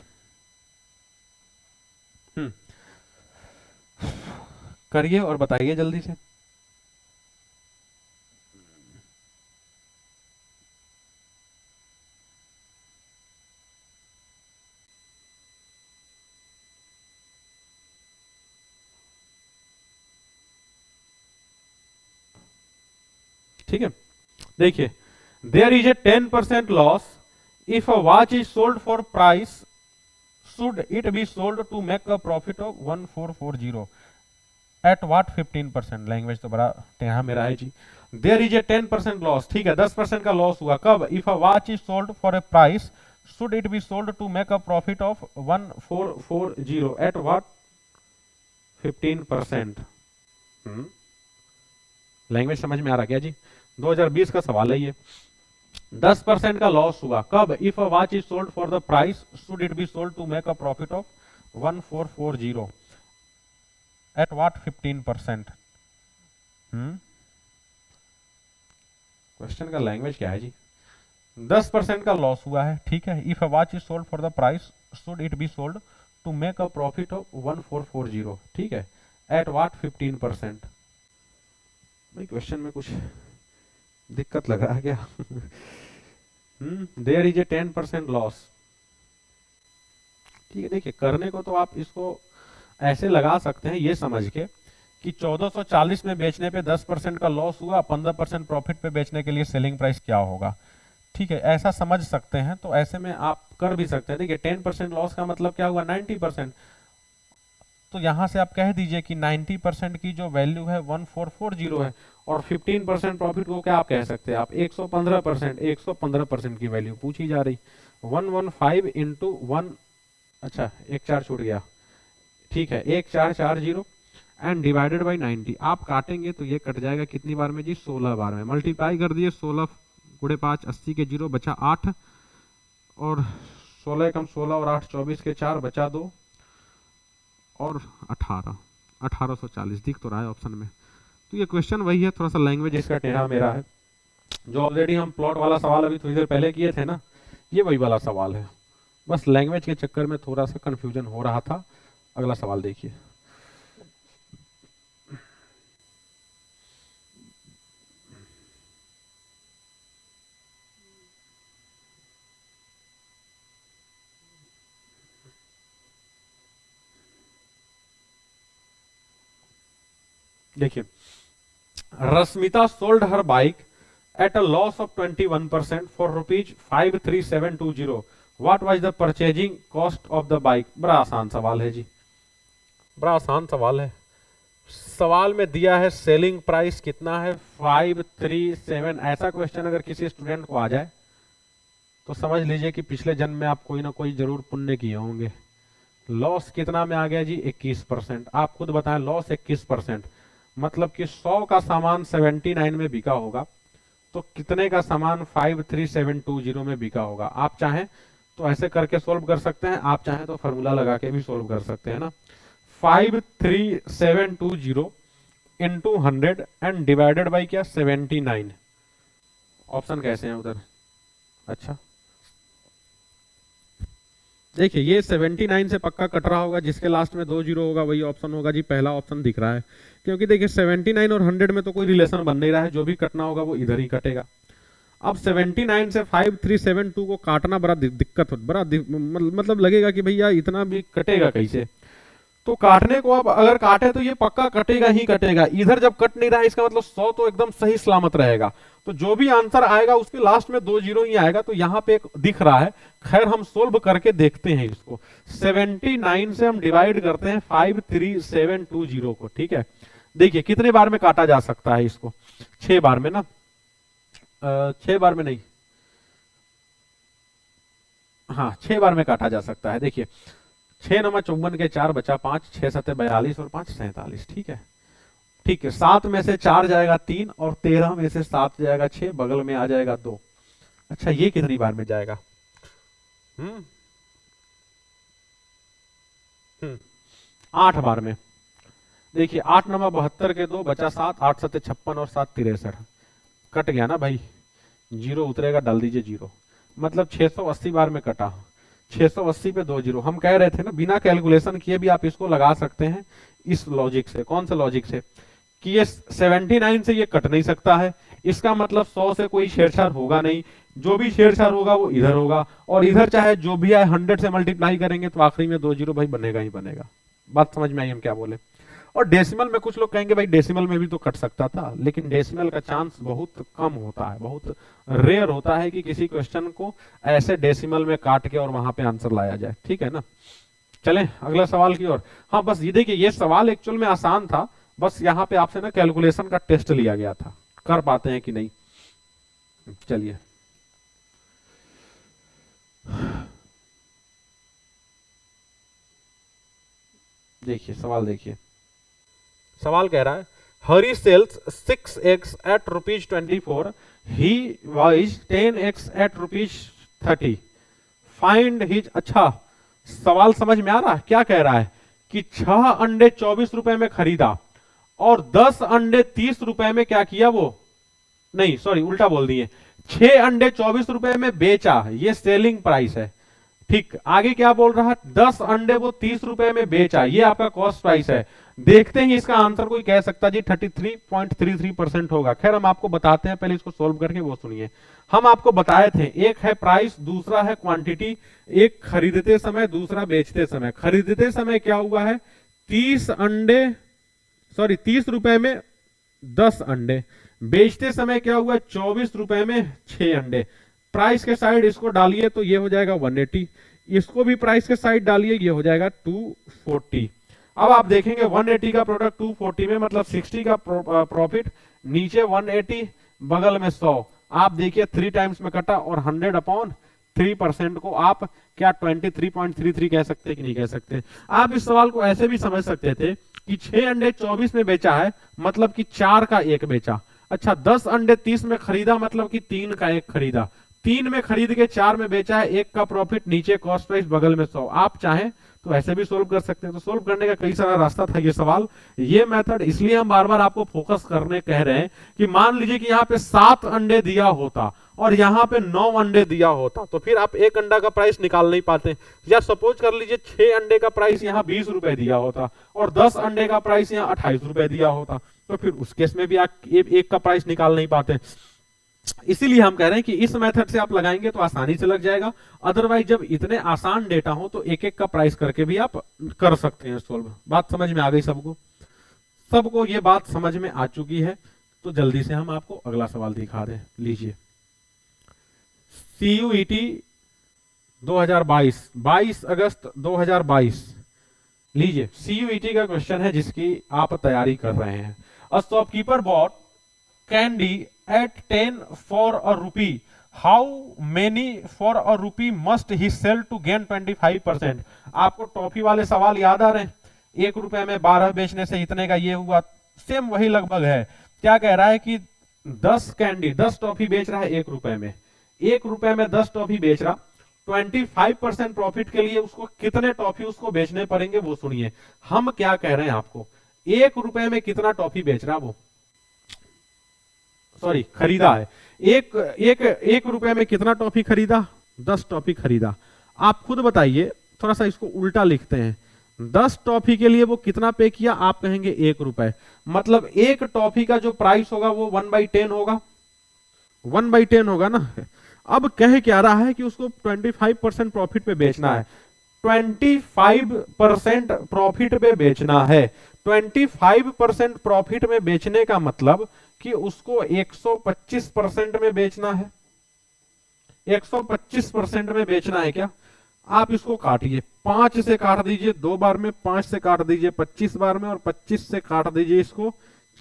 करिए और बताइए जल्दी से। ठीक है, देखिए, there is a 10% loss if a watch is sold for price, should it be sold to make a profit of 1440 at what 15%? Language तो बड़ा टेढ़ा मेरा है जी। देयर इज ए 10% लॉस, ठीक है, 10% का लॉस हुआ कब? If a watch is sold for a price, should it be sold to make a profit of 1440 at what 15%? Language समझ में आ रहा क्या जी? 2020 का सवाल है ये। 10% का लॉस हुआ कब? If a watch is sold for the price, should it be sold to make a profit of 1440 at what 15%? Question का लैंग्वेज क्या है जी? 10% का लॉस हुआ है, ठीक है। If a watch is sold for the price, should it be sold to make a profit of 1440, ठीक है, एट व्हाट 15%? भाई क्वेश्चन में कुछ दिक्कत लग रहा है क्या? देयर इज ए 10% लॉस, ठीक है। देखिए, करने को तो आप इसको ऐसे लगा सकते हैं ये समझ के कि 1440 में बेचने पे 10% का लॉस हुआ, 15% प्रॉफिट पे बेचने के लिए सेलिंग प्राइस क्या होगा, ठीक है, ऐसा समझ सकते हैं। तो ऐसे में आप कर भी सकते हैं। देखिए 10% लॉस का मतलब क्या हुआ? 90%। तो यहां से आप कह दीजिए कि 90% की जो वैल्यू है 1440 है, और 15% प्रॉफिट को क्या आप कह सकते हैं? आप 115%, 115% की वैल्यू पूछी जा रही। 115 इंटू 1, अच्छा एक 4 छूट गया, ठीक है, 1440 एंड डिवाइडेड बाई 90। आप काटेंगे तो ये कट जाएगा कितनी बार में जी? 16 बार में। मल्टीप्लाई कर दिए, 16 गुणे 5 80 के 0 बचा 8, और 16 कम 16 और 8 24 के 4 बचा 2 और 1840 दिख तो रहा है ऑप्शन में। तो ये क्वेश्चन वही है, थोड़ा सा लैंग्वेज इसका टेढ़ा मेरा है। जो ऑलरेडी हम प्लॉट वाला सवाल अभी थोड़ी देर पहले किए थे ना, ये वही वाला सवाल है। बस लैंग्वेज के चक्कर में थोड़ा सा कंफ्यूजन हो रहा था। अगला सवाल देखिए। देखिए, Rashmita sold her bike at a loss of 21% for ₹53720। What was the purchasing cost of the bike. बड़ा आसान सवाल है जी, बड़ा आसान सवाल है। सवाल में दिया है सेलिंग प्राइस कितना है 537। ऐसा क्वेश्चन अगर किसी स्टूडेंट को आ जाए तो समझ लीजिए कि पिछले जन्म में आप कोई ना कोई जरूर पुण्य किए होंगे। लॉस कितना में आ गया जी 21%। आप खुद बताएं, लॉस 21%, मतलब कि 100 का सामान 79 में बिका होगा, तो कितने का सामान 53720 में बिका होगा। आप चाहें तो ऐसे करके सोल्व कर सकते हैं, आप चाहें तो फॉर्मूला लगा के भी सोल्व कर सकते हैं ना। 53720 इंटू 100 एंड डिवाइडेड बाई क्या 79। ऑप्शन कैसे हैं उधर। अच्छा देखिए, ये 79 से पक्का कट रहा होगा, जिसके लास्ट में 20 होगा वही ऑप्शन होगा जी। पहला ऑप्शन दिख रहा है, क्योंकि देखिए 79 और 100 में तो कोई रिलेशन बन नहीं रहा है, जो भी कटना होगा वो इधर ही कटेगा। अब 79 से 5372 को काटना बड़ा दिक्कत हो, मतलब लगेगा कि भैया इतना भी कटेगा कैसे। तो काटने को अब अगर काटे तो ये पक्का कटेगा ही कटेगा। इधर जब कट नहीं रहा है इसका मतलब 100 तो एकदम सही सलामत रहेगा। तो जो भी आंसर आएगा उसके लास्ट में 20 ही आएगा। तो यहाँ पे एक दिख रहा है, खैर हम सोल्व करके देखते हैं इसको। 79 से हम डिवाइड करते हैं 53720 को, ठीक है। देखिए कितने बार में काटा जा सकता है इसको, 6 बार में ना, 6 बार में नहीं, हाँ 6 बार में काटा जा सकता है। देखिए 6 नमा 54 के 4 बचा 5, 6 सते 42 और 5 47, ठीक है। ठीक है, 7 में से 4 जाएगा 3 और 13 में से 7 जाएगा 6, बगल में आ जाएगा 2। अच्छा ये कितनी बार में जाएगा। 8 बार में। देखिए 8 नमा 72 के 2 बचा 7, 8 सते 56 और 7 63, कट गया ना भाई, 0 उतरेगा, डाल दीजिए 0, मतलब 680 बार में कटा। 680 पे 20। हम कह रहे थे ना बिना कैलकुलेशन किए भी आप इसको लगा सकते हैं इस लॉजिक से। कौन सा लॉजिक से, कि ये 79 से ये कट नहीं सकता है, इसका मतलब 100 से कोई छेड़छाड़ होगा नहीं, जो भी छेड़छाड़ होगा वो इधर होगा, और इधर चाहे जो भी आए 100 से मल्टीप्लाई करेंगे तो आखिरी में 20 भाई बनेगा ही बनेगा। बात समझ में आई हम क्या बोले। और डेसिमल में कुछ लोग कहेंगे भाई डेसिमल में भी तो कट सकता था, लेकिन डेसिमल का चांस बहुत कम होता है, बहुत रेयर होता है कि किसी क्वेश्चन को ऐसे डेसिमल में काट के और वहां पे आंसर लाया जाए, ठीक है ना। चलें अगला सवाल की ओर। हाँ बस ये देखिए, ये सवाल एक्चुअल में आसान था, बस यहाँ पे आपसे ना कैलकुलेशन का टेस्ट लिया गया था, कर पाते हैं कि नहीं। चलिए देखिए सवाल, देखिए सवाल कह रहा है Hari sells 6x at ₹24, he buys 10x at ₹30, find his. अच्छा सवाल समझ में आ रहा है, क्या कह रहा है कि 6 अंडे 24 रुपए में खरीदा और 10 अंडे 30 रुपए में क्या किया, वो नहीं सॉरी उल्टा बोल दिए, 6 अंडे 24 रुपए में बेचा, ये सेलिंग प्राइस है। ठीक, आगे क्या बोल रहा है, 10 अंडे वो 30 रुपए में बेचा, ये आपका कॉस्ट प्राइस है। देखते ही इसका आंसर कोई कह सकता जी 33.33% होगा। खैर हम आपको बताते हैं, पहले इसको सोल्व करके वो सुनिए। हम आपको बताए थे, एक है प्राइस, दूसरा है क्वांटिटी, एक खरीदते समय, दूसरा बेचते समय। खरीदते समय क्या हुआ है 30 रुपए में 10 अंडे, बेचते समय क्या हुआ 24 रुपए में 6 अंडे। प्राइस के साइड इसको डालिए तो ये हो जाएगा 180, इसको भी प्राइस के साइड डालिए ये हो जाएगा 240। अब आप देखेंगे 180 का प्रोडक्ट 240 में, मतलब 60 का प्रॉफिट, नीचे 180, बगल में 100। आप देखिए 3 टाइम्स में कटा, और 100/3% को आप क्या 23.33 कह सकते हैं कि नहीं कह सकते। आप इस सवाल को ऐसे भी समझ सकते थे कि 6 अंडे 24 में बेचा है, मतलब कि 4 का 1 बेचा। अच्छा 10 अंडे 30 में खरीदा, मतलब कि 3 का 1 खरीदा। 3 में खरीद के 4 में बेचा है, 1 का प्रॉफिट, नीचे कॉस्ट प्राइस, बगल में 100। आप चाहें तो ऐसे भी सोल्व कर सकते हैं। तो सोल्व करने का कई सारा रास्ता था ये सवाल, ये मेथड इसलिए हम बार बार आपको फोकस करने कह रहे हैं कि मान लीजिए कि यहाँ पे 7 अंडे दिया होता और यहाँ पे 9 अंडे दिया होता, तो फिर आप 1 अंडा का प्राइस निकाल नहीं पाते। या सपोज कर लीजिए 6 अंडे का प्राइस यहाँ 20 रुपए दिया होता और 10 अंडे का प्राइस यहाँ 28 रुपए दिया होता, तो फिर उस केस में भी आप एक का प्राइस निकाल नहीं पाते। इसीलिए हम कह रहे हैं कि इस मेथड से आप लगाएंगे तो आसानी से लग जाएगा। अदरवाइज जब इतने आसान डेटा हो तो एक एक का प्राइस करके भी आप कर सकते हैं सोल्व। बात समझ में आ गई सबको। सबको ये बात समझ में आ चुकी है, तो जल्दी से हम आपको अगला सवाल दिखा दें। लीजिए, CUET 2022, 22 अगस्त 2022। लीजिए, CUET का क्वेश्चन है जिसकी आप तैयारी कर रहे हैं। A shopkeeper bought candy at 10 for a rupee, how many for a rupee must he sell to gain 25%। आपको टॉफी वाले सवाल याद आ रहे हैं? 1 रुपए में 12 बेचने से इतने का ये हुआ, सेम वही लगभग है। क्या कह रहा है कि 10 कैंडी, 10 टॉफी बेच रहा है 1 रुपए में, 1 रुपए में 10 टॉफी बेच रहा, 25% प्रॉफिट के लिए उसको कितने टॉफी उसको बेचने पड़ेंगे वो सुनिए। हम क्या कह रहे हैं आपको, 1 रुपए में कितना टॉफी बेच रहा, वो सॉरी खरीदा है, एक रुपए में कितना टॉफी खरीदा, 10 टॉफी खरीदा। आप खुद बताइए, थोड़ा सा इसको उल्टा लिखते हैं, 10 टॉफी के लिए वो कितना पे किया, आप कहेंगे 1 रुपए, मतलब एक टॉफी का जो प्राइस होगा वो 1/10 होगा, 1/10 होगा ना। अब कह क्या रहा है कि उसको 25% प्रॉफिट पे बेचना है, 25% प्रॉफिट पे बेचना है। 25% प्रॉफिट में बेचने का मतलब कि उसको 125% में बेचना है, 125% में बेचना है। क्या आप इसको काटिए, 5 से काट दीजिए 2 बार में, 5 से काट दीजिए 25 बार में, और 25 से काट दीजिए इसको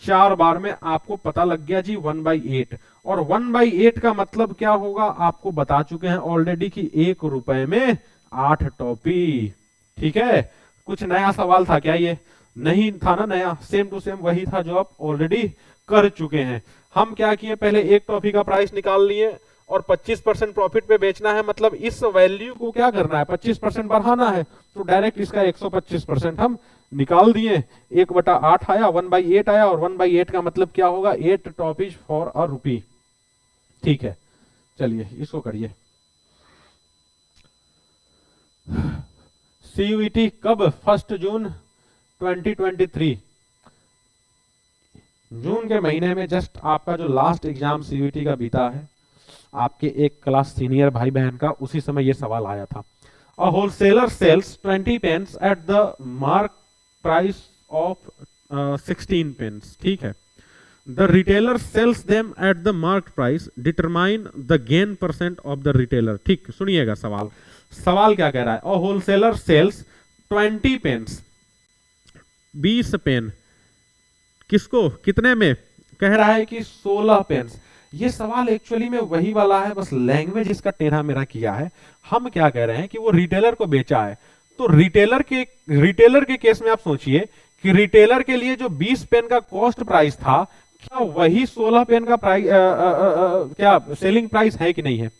4 बार में, आपको पता लग गया जी 1/8। और 1/8 का मतलब क्या होगा, आपको बता चुके हैं ऑलरेडी कि 1 रुपए में 8 टॉफी। ठीक है, कुछ नया सवाल था क्या? ये नहीं था ना नया, सेम टू सेम वही था जो आप ऑलरेडी कर चुके हैं। हम क्या किए, पहले एक टॉफी का प्राइस निकाल लिए और 25% प्रॉफिट पे बेचना है, मतलब इस वैल्यू को क्या करना है, 25% बढ़ाना है, तो डायरेक्ट इसका 125% हम निकाल दिए। 1/8 आया, 1/8 आया, और 1/8 का मतलब क्या होगा, 8 टॉफीज फॉर अ रुपी। ठीक है, चलिए इसको करिए। CUET कब? 1 जून 2023, जून के महीने में जस्ट आपका जो लास्ट एग्जाम CUET का बीता है, आपके एक क्लास सीनियर भाई बहन का, उसी समय ये सवाल आया था। A wholesaler sells 20 pens at the mark price of 16 pens. ठीक है, the retailer sells them at the mark price, determine the gain percent of the retailer. ठीक, सुनिएगा सवाल, सवाल क्या कह रहा है। A wholesaler sells 20 pens, 20 pen, किसको, कितने में? कह रहा है कि 16 पेन्स। ये सवाल एक्चुअली में वही वाला है, बस लैंग्वेज इसका टेढ़ा मेरा किया है। हम क्या कह रहे हैं कि वो रिटेलर को बेचा है, तो रिटेलर के केस में आप सोचिए कि रिटेलर के लिए जो 20 पेन का कॉस्ट प्राइस था, क्या वही 16 पेन का प्राइस क्या सेलिंग प्राइस है कि नहीं है?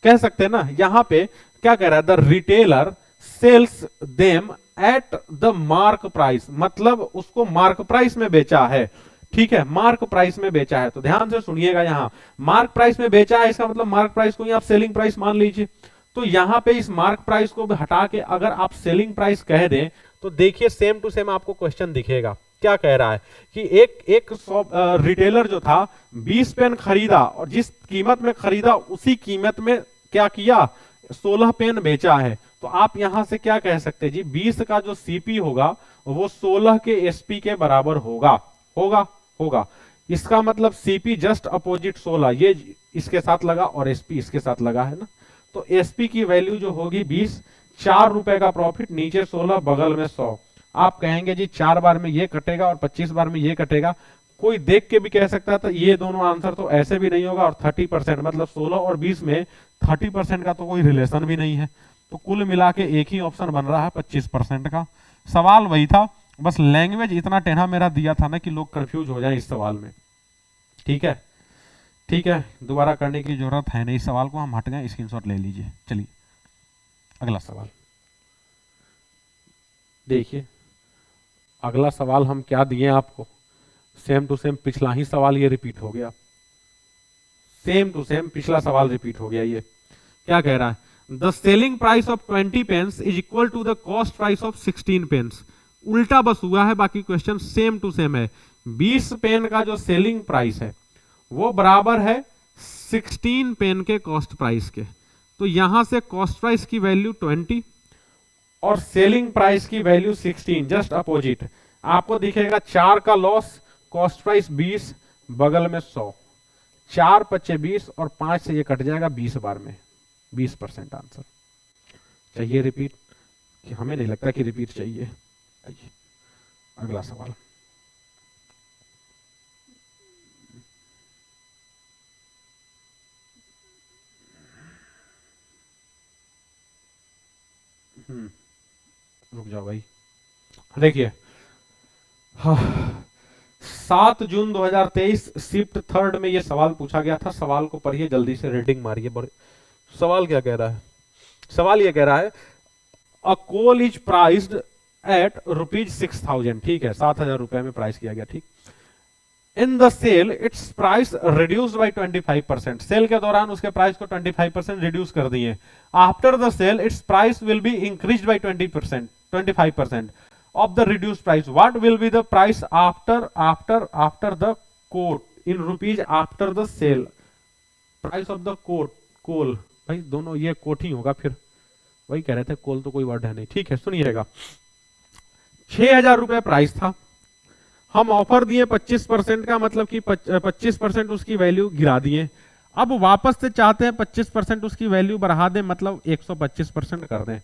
कह सकते हैं ना। यहां पे क्या कह रहा है, the retailer sells them at the mark price, मतलब उसको मार्क प्राइस में बेचा है। ठीक है, मार्क प्राइस में बेचा है, तो ध्यान से सुनिएगा, यहां मार्क प्राइस में बेचा है, इसका मतलब मार्क प्राइस को ही आप सेलिंग प्राइस मान लीजिए। तो यहां पे इस मार्क प्राइस को हटा के अगर आप सेलिंग प्राइस कह दें, तो देखिए सेम टू सेम आपको क्वेश्चन दिखेगा। क्या कह रहा है कि एक रिटेलर जो था 20 पेन खरीदा, और जिस कीमत में खरीदा उसी कीमत में क्या किया, 16 पेन बेचा है। तो आप यहां से क्या कह सकते हैं जी, 20 का जो सीपी होगा वो 16 के एसपी के बराबर होगा। इसका मतलब सीपी जस्ट अपोजिट 16, ये इसके साथ लगा और एसपी इसके साथ लगा है ना, तो एसपी की वैल्यू जो होगी 20, 4 रुपए का प्रॉफिट, नीचे 16, बगल में 100। आप कहेंगे जी 4 बार में ये कटेगा और 25 बार में ये कटेगा, कोई देख के भी कह सकता था ये दोनों आंसर तो ऐसे भी नहीं होगा, और 30% मतलब 16 और 20 में 30% का तो कोई रिलेशन भी नहीं है, तो कुल मिला के एक ही ऑप्शन बन रहा है 25% का। सवाल वही था, बस लैंग्वेज इतना टेढ़ा मेरा दिया था ना कि लोग कंफ्यूज हो जाए इस सवाल में। ठीक है, दोबारा करने की जरूरत है नहीं, इस सवाल को हम हट गए, स्क्रीनशॉट ले लीजिए। चलिए अगला सवाल देखिए। अगला सवाल हम क्या दिए आपको, सेम टू सेम पिछला ही सवाल ये रिपीट हो गया, सेम टू सेम पिछला सवाल रिपीट हो गया। ये क्या कह रहा है, the selling price of 20 pens is equal to the cost price of 16 pens. उल्टा बस हुआ है, बाकी क्वेश्चन सेम टू सेम है। 20 पेन का जो सेलिंग प्राइस है वो बराबर है 16 पेन के कॉस्ट प्राइस के, तो यहां से कॉस्ट प्राइस की वैल्यू 20 और सेलिंग प्राइस की वैल्यू 16, जस्ट अपोजिट। आपको दिखेगा 4 का लॉस, कॉस्ट प्राइस 20, बगल में 100, 4 पच्चे 20 और 5 से ये कट जाएगा 20 बार में, 20% आंसर। चाहिए रिपीट कि हमें नहीं लगता कि रिपीट चाहिए। आइए अगला सवाल। रुक जाओ भाई, देखिए हाँ, 7 जून 2023 शिफ्ट थर्ड में ये सवाल पूछा गया था। सवाल को पढ़िए, जल्दी से रेटिंग मारिए। सवाल क्या कह रहा है? सवाल ये कह रहा है अ कोल इज प्राइस्ड एट ₹6,000, ठीक है, 7,000 रुपए में प्राइस किया गया, ठीक। In the sale its price reduced by 25%, sale के दौरान उसके प्राइस को 25% रिड्यूस कर दिए। After the sale its price will be increased by 25% of the reduced price. What will be the price after the quote in rupees after the sale? Price of the कोल भाई दोनों ये कोट ही होगा, फिर वही कह रहे थे, कोल तो कोई वर्ड है नहीं, ठीक है। सुनिएगा, 6,000 रुपए प्राइस था, हम ऑफर दिए 25% का, मतलब कि 25% उसकी वैल्यू गिरा दिए। अब वापस से चाहते हैं 25% उसकी वैल्यू बढ़ा दें, मतलब 125% कर दें।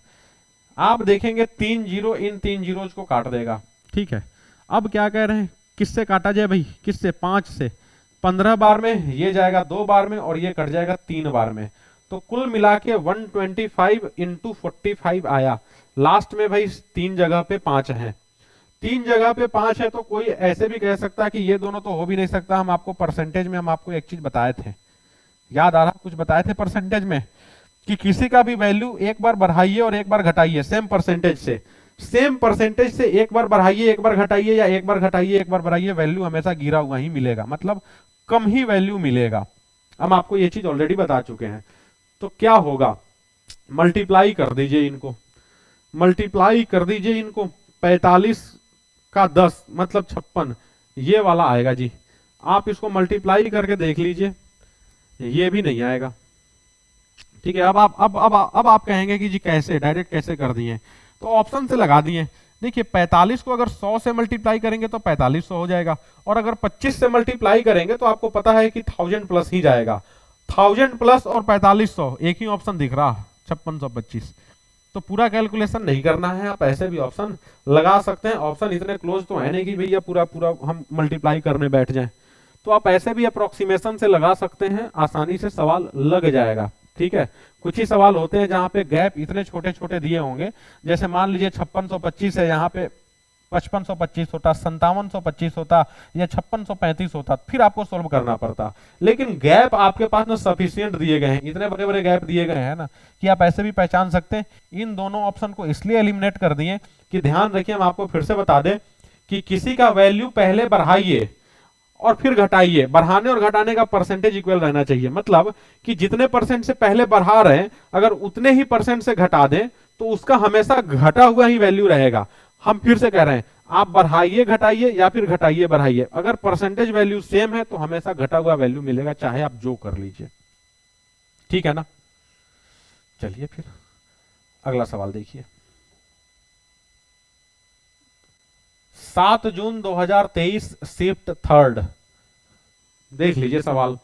आप देखेंगे 3 जीरो इन 3 जीरोज को काट देगा, ठीक है। अब क्या कह रहे हैं, किससे काटा जाए भाई, किससे? 5 से। 15 बार में ये जाएगा 2 बार में और ये कट जाएगा 3 बार में, तो कुल मिला के 125 इंटू 45 आया। लास्ट में भाई 3 जगह पे 5 है, 3 जगह पे 5 है, तो कोई ऐसे भी कह सकता है कि ये दोनों तो हो भी नहीं सकता। हम आपको परसेंटेज में हम आपको एक चीज बताए थे, याद आ रहा, कुछ बताए थे परसेंटेज में कि किसी का भी वैल्यू एक बार बढ़ाइए और एक बार घटाइए, सेम परसेंटेज से एक बार बढ़ाइए एक बार घटाइए, या एक बार घटाइए एक बार बढ़ाइए, वैल्यू हमेशा गिरा हुआ ही मिलेगा, मतलब कम ही वैल्यू मिलेगा। हम आपको ये चीज ऑलरेडी बता चुके हैं। तो क्या होगा, मल्टीप्लाई कर दीजिए इनको, मल्टीप्लाई कर दीजिए इनको, 45 का 10 मतलब 56, ये वाला आएगा जी। आप इसको मल्टीप्लाई करके देख लीजिए, ये भी नहीं आएगा, ठीक है। अब आप कहेंगे कि जी कैसे, डायरेक्ट कैसे कर दिए? तो ऑप्शन से लगा दिए। देखिए 45 को अगर 100 से मल्टीप्लाई करेंगे तो 4500 हो जाएगा, और अगर 25 से मल्टीप्लाई करेंगे तो आपको पता है कि 1000 प्लस ही जाएगा। 1000 प्लस और 4500 एक ही ऑप्शन दिख रहा, 5625। तो पूरा कैलकुलेशन नहीं करना है, आप ऐसे भी ऑप्शन लगा सकते हैं। ऑप्शन इतने क्लोज तो है नहीं कि भैया पूरा पूरा हम मल्टीप्लाई करने बैठ जाएं, तो आप ऐसे भी अप्रोक्सीमेशन से लगा सकते हैं, आसानी से सवाल लग जाएगा, ठीक है। कुछ ही सवाल होते हैं जहां पे गैप इतने छोटे छोटे दिए होंगे, जैसे मान लीजिए 5625 है, यहाँ पे 5525 होता, 5725 होता, या 5635 होता, फिर आपको सोल्व करना पड़ता। लेकिन गैप आपके पास ना सफिशियंट दिए गए हैं, इतने बड़े बड़े गैप दिए गए हैं ना कि आप ऐसे भी पहचान सकते हैं। इन दोनों ऑप्शन को इसलिए एलिमिनेट कर दिए कि ध्यान रखिए, हम आपको फिर से बता दें कि किसी का वैल्यू पहले बढ़ाइए और फिर घटाइए, बढ़ाने और घटाने का परसेंटेज इक्वल रहना चाहिए, मतलब कि जितने परसेंट से पहले बढ़ा रहे हैं अगर उतने ही परसेंट से घटा दें तो उसका हमेशा घटा हुआ ही वैल्यू रहेगा। हम फिर से कह रहे हैं, आप बढ़ाइए घटाइए या फिर घटाइए बढ़ाइए, अगर परसेंटेज वैल्यू सेम है तो हमेशा घटा हुआ वैल्यू मिलेगा, चाहे आप जो कर लीजिए, ठीक है ना। चलिए फिर अगला सवाल देखिए। 7 जून 2023 शिफ्ट थर्ड, देख लीजिए सवाल।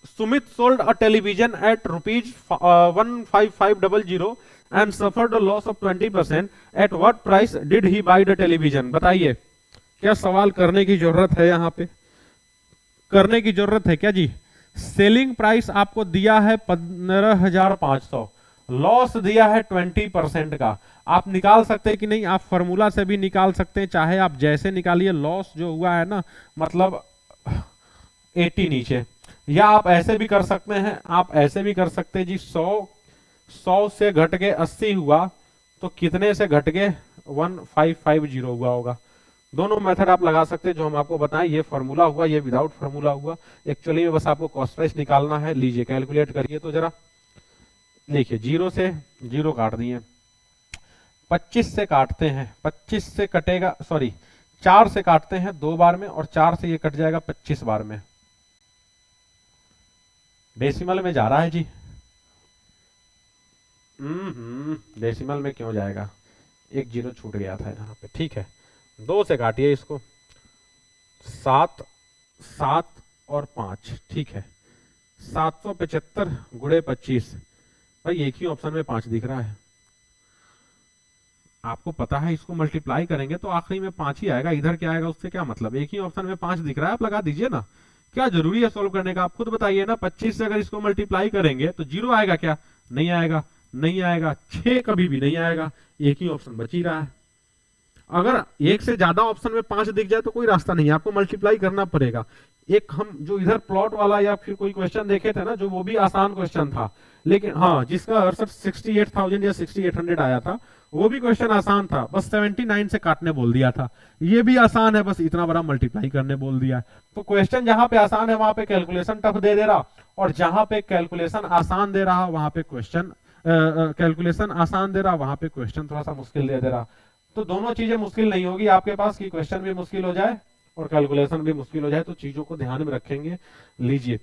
Sumit sold a television at ₹15500 and suffered a loss of 20%, at what price did he buy the television? बताइए, क्या सवाल करने की जरूरत है? यहाँ पे करने की जरूरत है क्या जी? सेलिंग प्राइस आपको दिया है 15,500, लॉस दिया है 20% का। आप निकाल सकते हैं कि नहीं? आप फॉर्मूला से भी निकाल सकते हैं, चाहे आप जैसे निकालिए, लॉस जो हुआ है ना मतलब 80 नीचे, या आप ऐसे भी कर सकते हैं, आप ऐसे भी कर सकते हैं जी, 100 से घट के 80 हुआ तो कितने से घट के 1550 हुआ होगा। दोनों मेथड आप लगा सकते हैं जो हम आपको बताएं, ये फॉर्मूला हुआ, ये विदाउट फॉर्मूला हुआ। एक्चुअली में बस आपको कॉस्ट प्राइस निकालना है। लीजिए कैलकुलेट करिए तो जरा, देखिए 0 से 0 काट दिए, 25 से काटते हैं, 25 से कटेगा, सॉरी 4 से काटते हैं 2 बार में, और 4 से ये कट जाएगा 25 बार में। डेसिमल में जा रहा है जी, डेसिमल में क्यों जाएगा? एक जीरो छूट गया था यहाँ पे, ठीक है। 2 से काटिए इसको, 7, 7 और 5, ठीक है। 775 गुणे 25, भाई एक ही ऑप्शन में 5 दिख रहा है, आपको पता है इसको मल्टीप्लाई करेंगे तो आखिरी में 5 ही आएगा, इधर क्या आएगा उससे क्या मतलब, एक ही ऑप्शन में 5 दिख रहा है, आप लगा दीजिए ना, क्या जरूरी है सॉल्व करने का, आप खुद बताइए ना। 25 से अगर इसको मल्टीप्लाई करेंगे तो 0 आएगा क्या, नहीं आएगा, नहीं आएगा। 6 कभी भी नहीं आएगा, एक ही ऑप्शन बच ही रहा है। अगर एक से ज्यादा ऑप्शन में 5 दिख जाए तो कोई रास्ता नहीं है, आपको मल्टीप्लाई करना पड़ेगा। एक हम जो इधर प्लॉट वाला या फिर कोई क्वेश्चन देखे थे ना, जो वो भी आसान क्वेश्चन था, लेकिन हाँ जिसका आंसर 68,000 या 6800 आया था, वो भी क्वेश्चन आसान था, बस 79 से काटने बोल दिया था। ये भी आसान है, बस इतना बड़ा मल्टीप्लाई करने बोल दिया। तो क्वेश्चन जहां पे आसान है वहां पे कैलकुलेशन टफ दे दे रहा, और जहां पे कैलकुलेशन आसान दे रहा वहां पे क्वेश्चन कैलकुलेशन आसान दे रहा, वहां पे क्वेश्चन थोड़ा सा मुश्किल दे रहा। तो दोनों चीजें मुश्किल नहीं होगी आपके पास, कि क्वेश्चन भी मुश्किल हो जाए और कैलकुलेशन भी मुश्किल हो जाए, तो चीजों को ध्यान में रखेंगे। लीजिए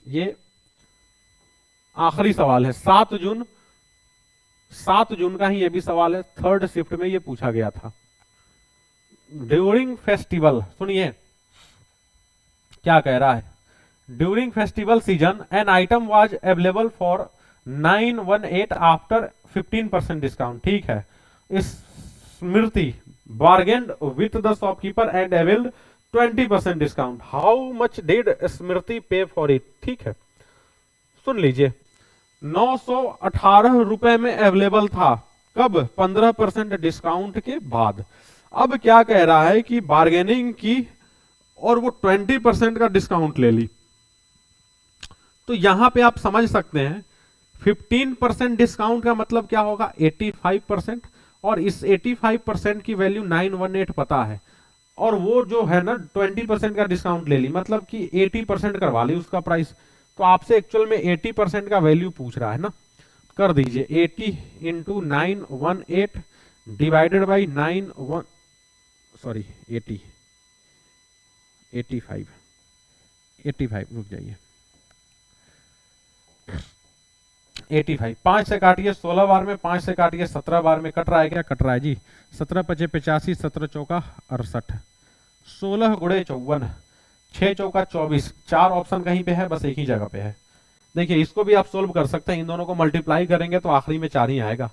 ये आखिरी सवाल है, 7 जून का ही ये भी सवाल है, 3rd शिफ्ट में ये पूछा गया था। ड्यूरिंग फेस्टिवल, सुनिए क्या कह रहा है, during festival season an item was available for 918 after 15% discount, ठीक है। Smriti bargained with the shopkeeper and availed 20% discount, how much did Smriti pay for it, ठीक है। सुन लीजिए, 918 रुपए में अवेलेबल था, कब, 15% डिस्काउंट के बाद। अब क्या कह रहा है कि बार्गेनिंग की और वो 20% का डिस्काउंट ले ली, तो यहां पे आप समझ सकते हैं 15% डिस्काउंट का मतलब क्या होगा, 85%, और इस 85% की वैल्यू 918 पता है, और वो जो है ना 20% का डिस्काउंट ले ली, मतलब कि 80% करवा ली उसका प्राइस। तो आपसे एक्चुअल में 80% का वैल्यू पूछ रहा है ना, कर दीजिए 80 इंटू 918 डिवाइडेड बाई 85 रुक जाइए, 85 5 से काटिए 16 बार में, 5 से काटिए 17 बार में, कट रहा है क्या, कट रहा है जी। 17 पचे 85, 17 चौका 68, 16 गुणे 54, 6 चौका 24, 4 ऑप्शन कहीं पे है, बस एक ही जगह पे है। देखिए इसको भी आप सोल्व कर सकते हैं, इन दोनों को मल्टीप्लाई करेंगे तो आखिरी में 4 ही आएगा।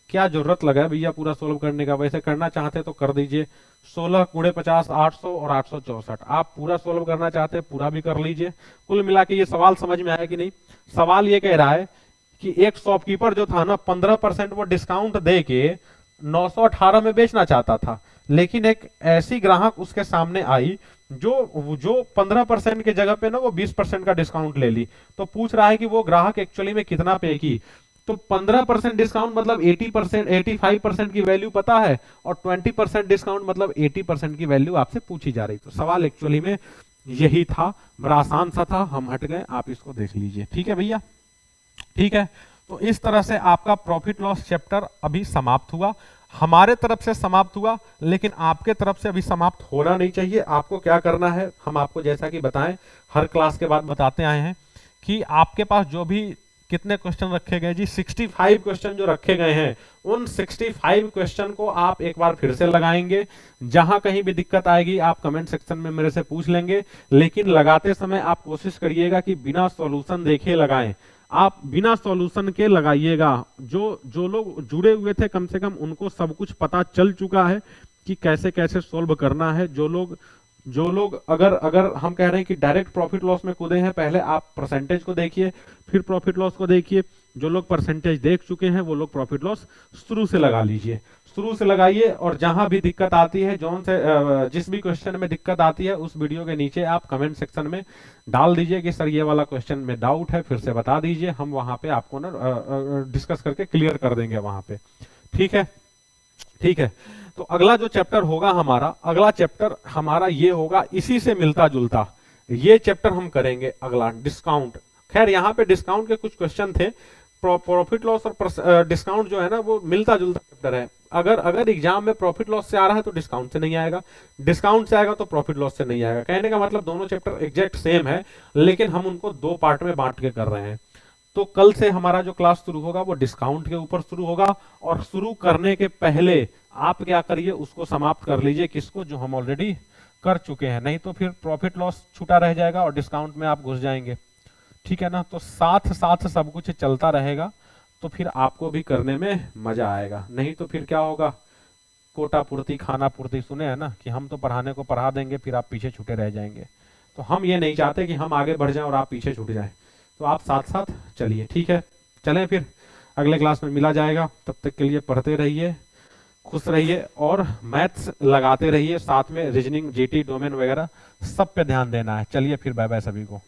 क्या जरूरत लगा भैया पूरा सोल्व करने का, वैसे करना चाहते तो कर दीजिए। 16 गुणे 50 800 और 864, आप पूरा सोल्व करना चाहते हैं पूरा भी कर लीजिए। कुल मिला के ये सवाल समझ में आया कि नहीं। सवाल ये कह रहा है कि एक शॉपकीपर जो था ना 15% वो डिस्काउंट दे के 918 में बेचना चाहता था, लेकिन एक ऐसी ग्राहक उसके सामने आई जो 15% के जगह पे ना वो 20% का डिस्काउंट ले ली। तो पूछ रहा है कि वो ग्राहक एक्चुअली में कितना पे की। तो 15% डिस्काउंट मतलब 80%, 85% की वैल्यू पता है, और 20% डिस्काउंट मतलब 80% की वैल्यू आपसे पूछी जा रही। तो सवाल एक्चुअली में यही था, बड़ा आसान सा था, हम हट गए, आप इसको देख लीजिए, ठीक है भैया, ठीक है। तो इस तरह से आपका प्रॉफिट लॉस चैप्टर अभी समाप्त हुआ, हमारे तरफ से समाप्त हुआ, लेकिन आपके तरफ से अभी समाप्त होना नहीं चाहिए। आपको क्या करना है, हम आपको जैसा कि बताएं हर क्लास के बाद बताते आए हैं कि आपके पास जो भी कितने क्वेश्चन रखे गए जी, 65 क्वेश्चन जो रखे गए हैं, उन 65 क्वेश्चन को आप एक बार फिर से लगाएंगे। जहां कहीं भी दिक्कत आएगी आप कमेंट सेक्शन में मेरे से पूछ लेंगे, लेकिन लगाते समय आप कोशिश करिएगा कि बिना सॉल्यूशन देखे लगाएं। आप बिना सॉल्यूशन के लगाइएगा। जो लोग जुड़े हुए थे कम से कम उनको सब कुछ पता चल चुका है कि कैसे कैसे सॉल्व करना है। जो लोग अगर हम कह रहे हैं कि डायरेक्ट प्रॉफिट लॉस में कूदे हैं, पहले आप परसेंटेज को देखिए फिर प्रॉफिट लॉस को देखिए। जो लोग परसेंटेज देख चुके हैं वो लोग प्रॉफिट लॉस शुरू से लगा लीजिए, शुरू से लगाइए। और जहां भी दिक्कत आती है, जिस भी क्वेश्चन में दिक्कत आती है, उस वीडियो के नीचे आप कमेंट सेक्शन में डाल दीजिए कि सर ये वाला क्वेश्चन में डाउट है, फिर से बता दीजिए, हम वहां पे आपको ना डिस्कस करके क्लियर कर देंगे वहां पे, ठीक है, ठीक है। तो अगला जो चैप्टर होगा हमारा, अगला चैप्टर हमारा ये होगा, इसी से मिलता जुलता ये चैप्टर हम करेंगे अगला, डिस्काउंट। खैर यहाँ पे डिस्काउंट के कुछ क्वेश्चन थे, प्रॉफिट लॉस और डिस्काउंट जो है ना वो मिलता जुलता चैप्टर है। अगर एग्जाम में प्रॉफिट लॉस से आ रहा है तो डिस्काउंट से नहीं आएगा, डिस्काउंट से आएगा तो प्रॉफिट लॉस से नहीं आएगा। कहने का मतलब दोनों चैप्टर एग्जैक्ट सेम है, लेकिन हम उनको 2 पार्ट में बांट के कर रहे हैं। तो कल से हमारा जो क्लास शुरू होगा वो डिस्काउंट के ऊपर शुरू होगा, और शुरू करने के पहले आप क्या करिए, उसको समाप्त कर लीजिए, किसको, जो हम ऑलरेडी कर चुके हैं, नहीं तो फिर प्रॉफिट लॉस छूटा रह जाएगा और डिस्काउंट में आप घुस जाएंगे। ठीक है ना, तो साथ साथ सब कुछ चलता रहेगा, तो फिर आपको भी करने में मजा आएगा। नहीं तो फिर क्या होगा, कोटा पूर्ति खाना पूर्ति, सुने हैं ना कि हम तो पढ़ाने को पढ़ा देंगे, फिर आप पीछे छूटे रह जाएंगे। तो हम ये नहीं चाहते कि हम आगे बढ़ जाएं और आप पीछे छूट जाएं, तो आप साथ साथ चलिए। ठीक है, चलें फिर अगले क्लास में मिला जाएगा। तब तक के लिए पढ़ते रहिए, खुश रहिए और मैथ्स लगाते रहिए, साथ में रीजनिंग, जीटी, डोमेन वगैरह सब पे ध्यान देना है। चलिए फिर, बाय बाय सभी को।